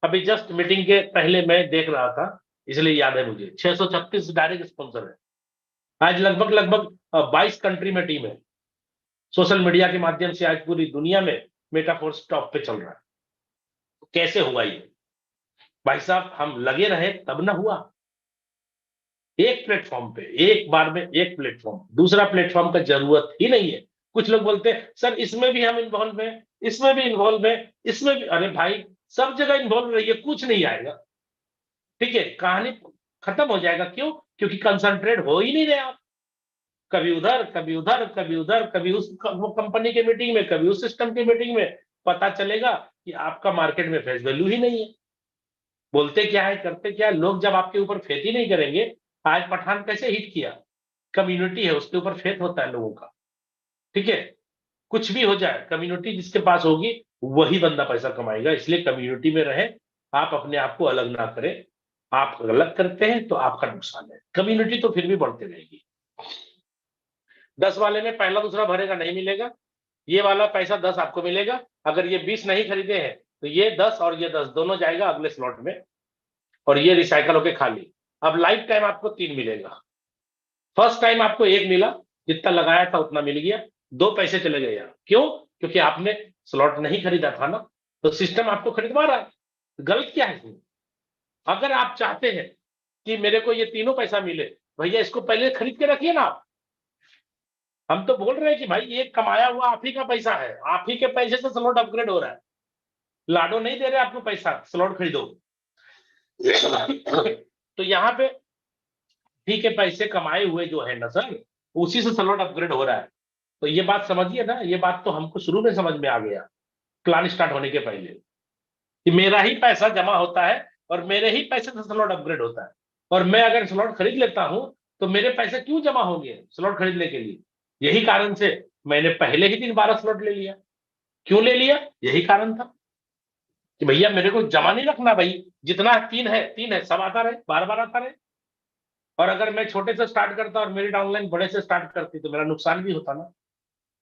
Speaker 1: अभी जस्ट मीटिंग के पहले मैं देख रहा था, इसलिए याद है मुझे, 636 डायरेक्ट स्पॉन्सर है। आज लगभग लगभग 22 कंट्री में टीम है। सोशल मीडिया के माध्यम से आज पूरी दुनिया में मेटाफोर्स टॉप पे चल रहा है। कैसे हुआ ये भाई साहब? हम लगे रहे तब ना हुआ। एक प्लेटफॉर्म पे एक बार में एक प्लेटफॉर्म, दूसरा प्लेटफॉर्म का जरूरत ही नहीं है। कुछ लोग बोलते हैं सर इसमें भी हम इन्वॉल्व हैं, इसमें भी इन्वॉल्व है, इसमें भी। अरे भाई सब जगह इन्वॉल्व रहिए, कुछ नहीं आएगा। ठीक है, कहानी खत्म हो जाएगा। क्यों? क्योंकि कंसंट्रेट हो ही नहीं रहे आप। कभी उधर, कभी उधर, कभी उधर, कभी उस कंपनी की मीटिंग में, कभी उस सिस्टम की मीटिंग में। पता चलेगा कि आपका मार्केट में फेस वैल्यू ही नहीं है। बोलते क्या है, करते क्या है लोग, जब आपके ऊपर फेथ ही नहीं करेंगे। आज पठान कैसे हिट किया? कम्युनिटी है, उसके ऊपर फेथ होता है लोगों का। ठीक है, कुछ भी हो जाए, कम्युनिटी जिसके पास होगी वही बंदा पैसा कमाएगा। इसलिए कम्युनिटी में रहे, आप अपने आप को अलग ना करें। आप गलत करते हैं तो आपका नुकसान है, कम्युनिटी तो फिर भी बढ़ती रहेगी। 10 वाले में पहला दूसरा भरेगा, नहीं मिलेगा। ये वाला पैसा 10 आपको मिलेगा। अगर ये 20 नहीं खरीदे हैं तो ये 10 और ये 10 दोनों जाएगा अगले स्लॉट में, और ये रिसाइकल होके खाली। अब लाइफ टाइम आपको 3 मिलेगा। फर्स्ट टाइम आपको 1 मिला, जितना लगाया था उतना मिल गया, 2 पैसे चले गए यार। क्यों? क्योंकि आपने स्लॉट नहीं खरीदा था ना, तो सिस्टम आपको खरीदवा रहा है। गलत क्या है इसमें? अगर आप चाहते हैं कि मेरे को ये तीनों पैसा मिले, भैया इसको पहले खरीद के रखिए ना आप। हम तो बोल रहे हैं कि भाई ये कमाया हुआ आप ही का पैसा है, आप ही के पैसे से स्लॉट अपग्रेड हो रहा है। लाडो नहीं दे रहे आपको पैसा, स्लॉट खरीदो। तो यहाँ पे ठीक है, पैसे कमाए हुए जो है ना सर, उसी से स्लॉट अपग्रेड हो रहा है। तो ये बात समझिए ना, ये बात तो हमको शुरू में समझ में आ गया, प्लान स्टार्ट होने के पहले, कि मेरा ही पैसा जमा होता है और मेरे ही पैसे से स्लॉट अपग्रेड होता है। और मैं अगर स्लॉट खरीद लेता हूं तो मेरे पैसे क्यों जमा होंगे स्लॉट खरीदने के लिए? यही कारण से मैंने पहले ही दिन 12 स्लॉट ले लिया। क्यों ले लिया? यही कारण था कि भैया मेरे को जमा नहीं रखना भाई, जितना 3 है 3 है, सब आता रहे, बार बार आता रहे। और अगर मैं छोटे से स्टार्ट करता और मेरी डाउनलाइन बड़े से स्टार्ट करती तो मेरा नुकसान भी होता ना।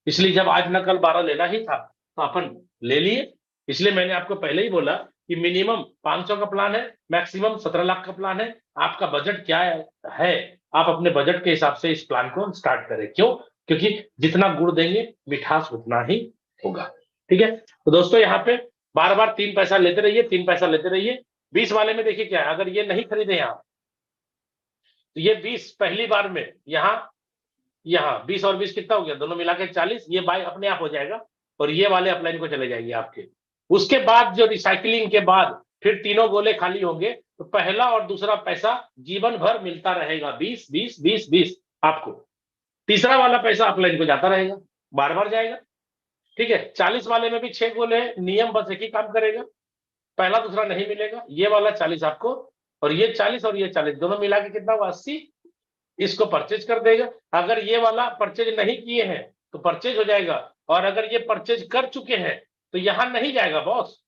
Speaker 1: इसलिए जब आज न कल 12 लेना ही था तो अपन ले लिए। इसलिए मैंने आपको पहले ही बोला कि मिनिमम 500 का प्लान है, मैक्सिमम 17 लाख का प्लान है। आपका बजट क्या है, आप अपने बजट के हिसाब से इस प्लान को स्टार्ट करें। क्यों? क्योंकि जितना गुड़ देंगे मिठास उतना ही होगा। ठीक है, तो दोस्तों यहाँ पे बार बार 3 पैसा लेते रहिए, 3 पैसा लेते रहिए। 20 वाले में देखिए क्या है, अगर ये नहीं खरीदे आप तो ये 20 पहली बार में यहाँ 20 और 20 कितना हो गया, दोनों मिला के 40, ये बाय अपने आप हो जाएगा और ये वाले अपलाइन को चले जाएंगे आपके। उसके बाद जो रिसाइकलिंग के बाद फिर तीनों गोले खाली होंगे तो पहला और दूसरा पैसा जीवन भर मिलता रहेगा, 20 20 20 20 आपको। तीसरा वाला पैसा अपलाइन को जाता रहेगा, बार बार जाएगा। ठीक है, 40 वाले में भी 6 गोले हैं, नियम बस एक ही काम करेगा, पहला दूसरा नहीं मिलेगा, ये वाला 40 आपको, और ये 40 और ये 40 दोनों मिला के कितना हुआ, 80। इसको परचेज कर देगा। अगर ये वाला परचेज नहीं किए हैं तो परचेज हो जाएगा, और अगर ये परचेज कर चुके हैं तो यहां नहीं जाएगा बॉस,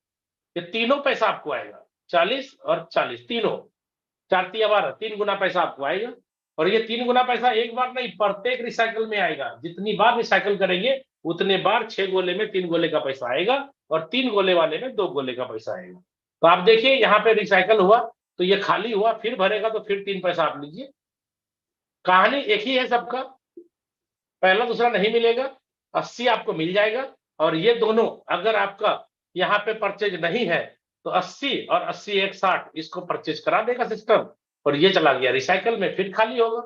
Speaker 1: ये तीनों पैसा आपको आएगा, 40 और 40 तीनों, 4 तिया 12, 3 गुना पैसा आपको आएगा। और ये 3 गुना पैसा एक बार नहीं, प्रत्येक रिसाइकल में आएगा। जितनी बार रिसाइकल करेंगे उतने बार 6 गोले में 3 गोले का पैसा आएगा, और 3 गोले वाले में 2 गोले का पैसा आएगा। तो आप देखिए यहाँ पे रिसाइकल हुआ तो ये खाली हुआ, फिर भरेगा तो फिर 3 पैसा आप लीजिए। कहानी एक ही है सबका, पहला दूसरा नहीं मिलेगा, 80 आपको मिल जाएगा। और ये दोनों अगर आपका यहाँ पे परचेज नहीं है तो 80 और 80 एक 60 इसको परचेज करा देगा सिस्टम, और ये चला गया रिसाइकल में, फिर खाली होगा,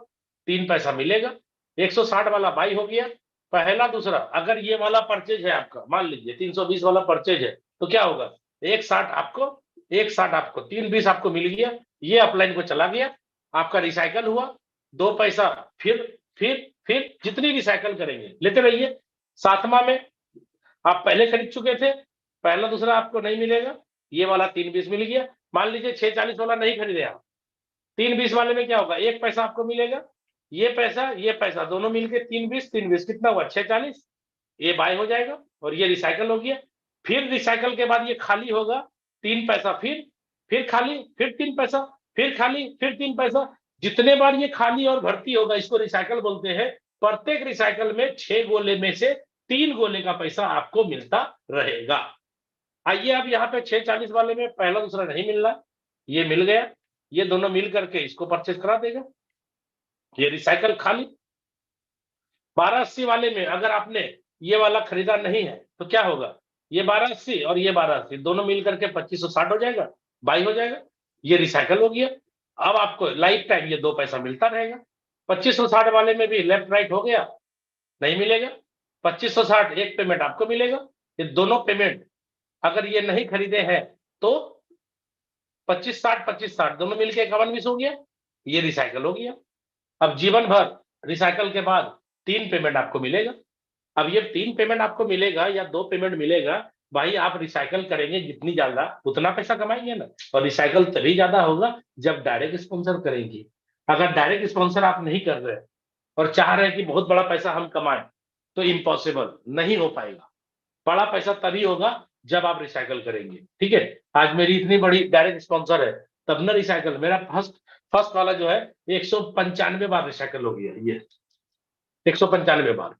Speaker 1: 3 पैसा मिलेगा। 160 वाला बाई हो गया, पहला दूसरा। अगर ये वाला परचेज है आपका, मान लीजिए 320 वाला परचेज है, तो क्या होगा, 160 आपको, 160 आपको, 320 आपको मिल गया, ये अपलाइन को चला गया, आपका रिसाइकल हुआ, 2 पैसा। फिर जितनी रिसाइकल करेंगे लेते रहिए। 7वां में आप पहले खरीद चुके थे, पहला दूसरा आपको नहीं मिलेगा, ये वाला 320 मिल गया। मान लीजिए 640 वाला नहीं खरीदे आप, 3 20 वाले में क्या होगा, 1 पैसा आपको मिलेगा, ये पैसा दोनों मिलके 3 20 कितना हुआ, 6 40, ये बाय हो जाएगा और ये रिसाइकल हो गया। फिर रिसाइकल के बाद ये खाली होगा, 3 पैसा, फिर खाली, फिर 3 पैसा, फिर खाली, फिर 3 पैसा। जितने बार ये खाली और भर्ती होगा इसको रिसाइकल बोलते हैं। प्रत्येक रिसाइकल में 6 गोले में से 3 गोले का पैसा आपको मिलता रहेगा। आइए अब यहाँ पे 6 40 वाले में पहला दूसरा नहीं मिल रहा, ये मिल गया, ये दोनों मिल करके इसको परचेज करा देगा, ये रिसाइकल खाली। 1280 वाले में अगर आपने ये वाला खरीदा नहीं है तो क्या होगा, ये 1280 और ये 1280 दोनों मिल करके 2560 हो जाएगा, बाई हो जाएगा, ये रिसाइकल हो गया। अब आपको लाइफ टाइम ये 2 पैसा मिलता रहेगा। 2560 वाले में भी लेफ्ट राइट हो गया, नहीं मिलेगा। 2560 एक पेमेंट आपको मिलेगा, ये दोनों पेमेंट अगर ये नहीं खरीदे हैं तो 2560 दोनों मिलके 51 हो गया, ये रिसाइकल हो गया। अब जीवन भर रिसाइकल के बाद 3 पेमेंट आपको मिलेगा। अब ये 3 पेमेंट आपको मिलेगा या 2 पेमेंट मिलेगा, भाई आप रिसाइकल करेंगे जितनी ज्यादा उतना पैसा कमाएंगे ना। और रिसाइकल तभी ज्यादा होगा जब डायरेक्ट स्पॉन्सर करेंगे। अगर डायरेक्ट स्पॉन्सर आप नहीं कर रहे और चाह रहे हैं कि बहुत बड़ा पैसा हम कमाएं, तो इम्पॉसिबल, नहीं हो पाएगा। बड़ा पैसा तभी होगा जब आप रिसाइकल करेंगे। ठीक है, आज मेरी इतनी बड़ी डायरेक्ट स्पॉन्सर है तब ना रिसाइकल, मेरा फर्स्ट वाला जो है 195 बार रिसाइकल हो गया, ये 195 बार।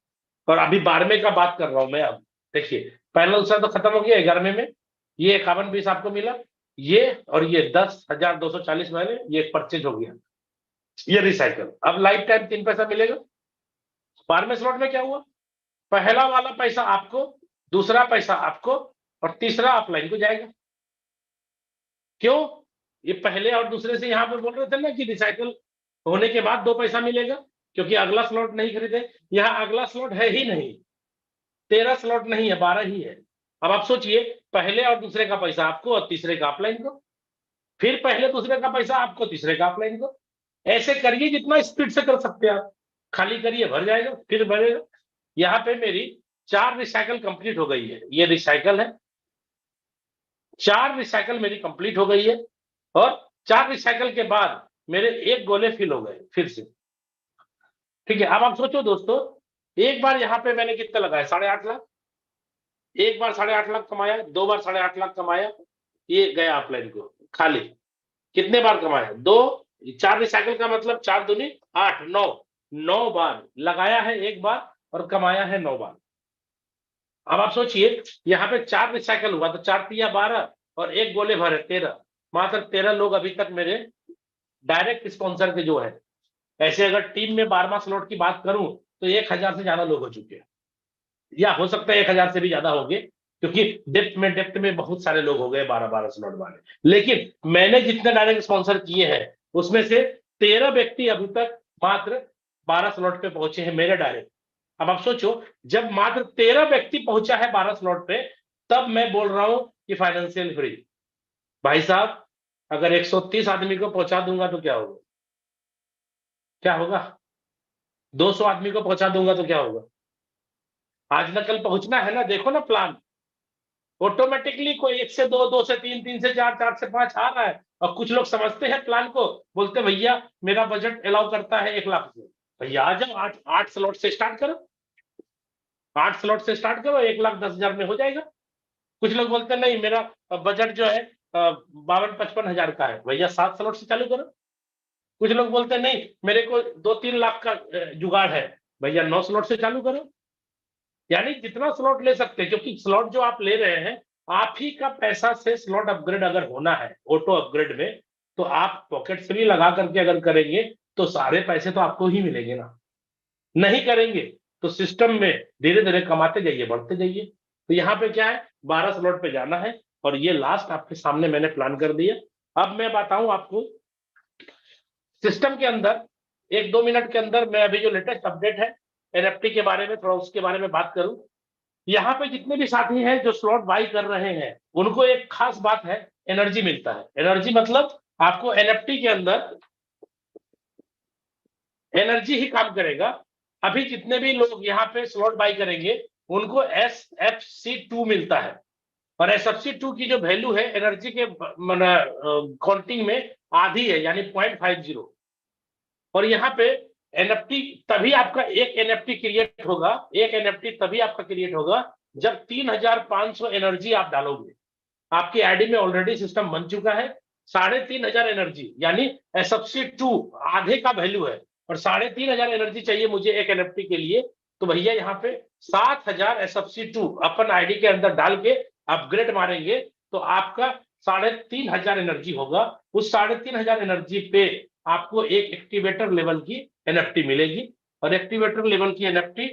Speaker 1: और अभी 12वें का बात कर रहा हूं मैं। अब देखिए पहला दूसरा तो खत्म हो गया, 11वें में ये 51 पीस आपको मिला, ये और ये 10,240 मैंने ये परचेज हो गया, ये रिसाइकल। अब लाइफ टाइम 3 पैसा मिलेगा। 12वें स्लॉट में क्या हुआ, पहला वाला पैसा आपको, दूसरा पैसा आपको और तीसरा ऑफलाइन को जाएगा। क्यों, ये पहले और दूसरे से यहां पर बोल रहे थे ना कि रिसाइकल होने के बाद 2 पैसा मिलेगा, क्योंकि अगला स्लॉट नहीं खरीदे। यहाँ अगला स्लॉट है ही नहीं, 13 स्लॉट नहीं है, 12 ही है। अब आप सोचिए, पहले और दूसरे का पैसा आपको और तीसरे का ऑफलाइन को, फिर पहले दूसरे का पैसा आपको, तीसरे का ऑफलाइन को। ऐसे करिए जितना स्पीड से कर सकते हैं आप, खाली करिए, भर जाएगा, फिर भरेगा। यहाँ पे मेरी 4 रिसाइकल कंप्लीट हो गई है, ये रिसाइकल है, 4 रिसाइकल मेरी कंप्लीट हो गई है। और 4 रिसाइकल के बाद मेरे 1 गोले फिल हो गए फिर से। ठीक है, अब आप सोचो दोस्तों, एक बार यहाँ पे मैंने कितना लगाया, 8.5 लाख। एक बार 8.5 लाख कमाया, 2 बार 8.5 लाख कमाया, ये गया ऑफलाइन को खाली। कितने बार कमाया, 2, 4 रिसाइकल का मतलब 4 दूनी 8, 9 बार लगाया है, 1 बार और कमाया है 9 बार। अब आप सोचिए, यहाँ पे 4 रिसाइकल हुआ तो 4 तिया 12 और 1 गोले भरे 13, मात्र 13 लोग अभी तक मेरे डायरेक्ट स्पॉन्सर के जो है। ऐसे अगर टीम में 12वां स्लॉट की बात करूं तो 1000 से ज्यादा लोग हो चुके हैं, या हो सकता है 1000 से भी ज्यादा हो गए, क्योंकि डेप्थ में बहुत सारे लोग हो गए 12 स्लॉट वाले। लेकिन मैंने जितने डायरेक्ट स्पॉन्सर किए हैं उसमें से 13 व्यक्ति अभी तक मात्र 12 स्लॉट पे पहुंचे हैं मेरे डायरेक्ट। अब आप सोचो, जब मात्र 13 व्यक्ति पहुंचा है 12 स्लॉट पे, तब मैं बोल रहा हूं कि फाइनेंशियल फ्री। भाई साहब, अगर 130 आदमी को पहुंचा दूंगा तो क्या होगा, क्या होगा, 200 आदमी को पहुंचा दूंगा तो क्या होगा। आज न कल पहुंचना है ना, देखो ना प्लान, ऑटोमेटिकली कोई 1 से 2, 2 से 3, 3 से 4, 4 से 5 आ रहा है। और कुछ लोग समझते हैं प्लान को, बोलते भैया मेरा बजट अलाउ करता है 1 लाख से, भैया आ जाओ, 8 स्लॉट से स्टार्ट करो, 8 स्लॉट से स्टार्ट करो, 1,10,000 में हो जाएगा। कुछ लोग बोलते नहीं, मेरा बजट जो है 52-55 हजार का है, भैया 7 स्लॉट से चालू करो। कुछ लोग बोलते नहीं, मेरे को 2-3 लाख का जुगाड़ है, भैया 9 स्लॉट से चालू करो। यानी जितना स्लॉट ले सकते हैं, क्योंकि स्लॉट जो आप ले रहे हैं, आप ही का पैसा से स्लॉट अपग्रेड अगर होना है ऑटो अपग्रेड में, तो आप पॉकेट से भी लगा करके अगर करेंगे तो सारे पैसे तो आपको ही मिलेंगे ना। नहीं करेंगे तो सिस्टम में धीरे धीरे कमाते जाइए, बढ़ते जाइए। तो यहाँ पे क्या है, 12 स्लॉट पे जाना है और ये लास्ट आपके सामने मैंने प्लान कर दिया। अब मैं बताऊं आपको सिस्टम के अंदर 1-2 मिनट के अंदर, मैं अभी जो लेटेस्ट अपडेट है एनएफटी के बारे में, थोड़ा उसके बारे में बात करूं। यहाँ पे जितने भी साथी हैं जो स्लॉट बाई कर रहे हैं, उनको एक खास बात है, एनर्जी मिलता है। एनर्जी मतलब आपको एनएफटी के अंदर एनर्जी ही काम करेगा। अभी जितने भी लोग यहाँ पे स्लॉट बाई करेंगे उनको SFC2 मिलता है। और SFC2 की जो वैल्यू है एनर्जी के काउंटिंग में आधी है यानी 0.50। और यहाँ पे एनएफटी तभी आपका एक एनएफटी क्रिएट होगा, एक एनएफटी तभी आपका क्रिएट होगा जब 3500 एनर्जी आप डालोगे। आपकी आईडी में ऑलरेडी सिस्टम बन चुका है। 3500 एनर्जी यानी एसएफसी 2 आधे का वैल्यू है, और 3500 एनर्जी चाहिए मुझे एक एनएफटी के लिए। तो भैया यहाँ पे 7000 एसएफसी 2 अपन आईडी के अंदर डाल के अपग्रेड मारेंगे तो आपका 3500 एनर्जी होगा। उस 3500 एनर्जी पे आपको एक एक्टिवेटर लेवल की एनएफटी मिलेगी, और एक्टिवेटर लेवल की एनएफटी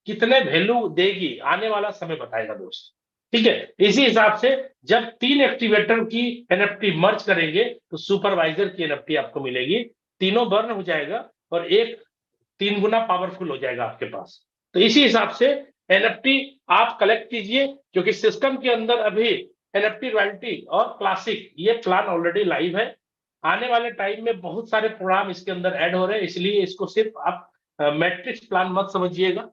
Speaker 1: कितने वैल्यू देगी आने वाला समय बताएगा दोस्त। ठीक है, इसी हिसाब से जब 3 एक्टिवेटर की एनएफटी मर्ज करेंगे तो सुपरवाइजर की एनएफटी आपको मिलेगी। तीनों बर्न हो जाएगा और एक 3 गुना पावरफुल हो जाएगा आपके पास। तो इसी हिसाब से एनएफटी आप कलेक्ट कीजिए, क्योंकि सिस्टम के अंदर अभी एनएफटी रॉयल्टी और क्लासिक ये प्लान ऑलरेडी लाइव है। आने वाले टाइम में बहुत सारे प्रोग्राम इसके अंदर ऐड हो रहे हैं, इसलिए इसको सिर्फ आप मैट्रिक्स प्लान मत समझिएगा,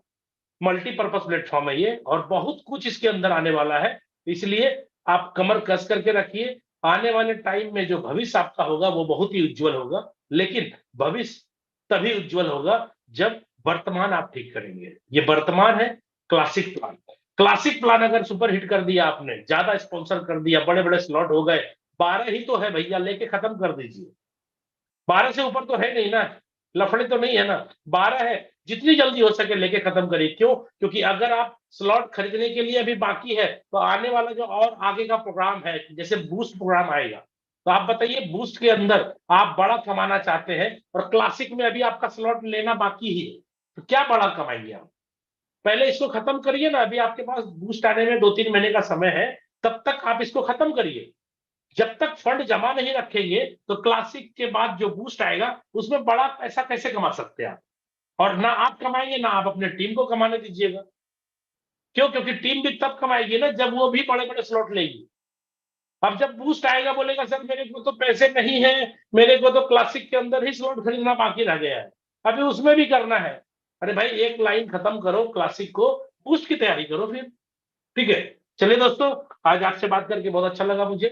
Speaker 1: मल्टीपर्पज प्लेटफॉर्म है ये, और बहुत कुछ इसके अंदर आने वाला है। इसलिए आप कमर कस करके रखिए। आने वाले टाइम में जो भविष्य आपका होगा वो बहुत ही उज्जवल होगा, लेकिन भविष्य तभी उज्जवल होगा जब वर्तमान आप ठीक करेंगे। ये वर्तमान है क्लासिक प्लान। क्लासिक प्लान अगर सुपर हिट कर दिया आपने, ज्यादा स्पॉन्सर कर दिया, बड़े बड़े स्लॉट हो गए, 12 ही तो है भैया, लेके खत्म कर दीजिए। 12 से ऊपर तो है नहीं ना, लफड़े तो नहीं है ना, 12 है, जितनी जल्दी हो सके लेके खत्म करिए। क्यों? क्योंकि अगर आप स्लॉट खरीदने के लिए अभी बाकी है तो आने वाला जो और आगे का प्रोग्राम है, जैसे बूस्ट प्रोग्राम आएगा, तो आप बताइए बूस्ट के अंदर आप बड़ा कमाना चाहते हैं और क्लासिक में अभी आपका स्लॉट लेना बाकी ही है, तो क्या बड़ा कमाएंगे आप? पहले इसको खत्म करिए ना, अभी आपके पास बूस्ट आने में 2-3 महीने का समय है, तब तक आप इसको खत्म करिए। जब तक फंड जमा नहीं रखेंगे तो क्लासिक के बाद जो बूस्ट आएगा उसमें बड़ा पैसा कैसे कमा सकते हैं आप? और ना आप कमाएंगे ना आप अपने टीम को कमाने दीजिएगा। क्यों? क्योंकि टीम भी तब कमाएगी ना जब वो भी बड़े बड़े स्लॉट लेगी। अब जब बूस्ट आएगा बोलेगा सर मेरे को तो पैसे नहीं है, मेरे को तो क्लासिक के अंदर ही स्लॉट खरीदना बाकी रह गया है, अभी उसमें भी करना है। अरे भाई एक लाइन खत्म करो क्लासिक को, बूस्ट की तैयारी करो फिर। ठीक है, चलिए दोस्तों, आज आपसे बात करके बहुत अच्छा लगा मुझे।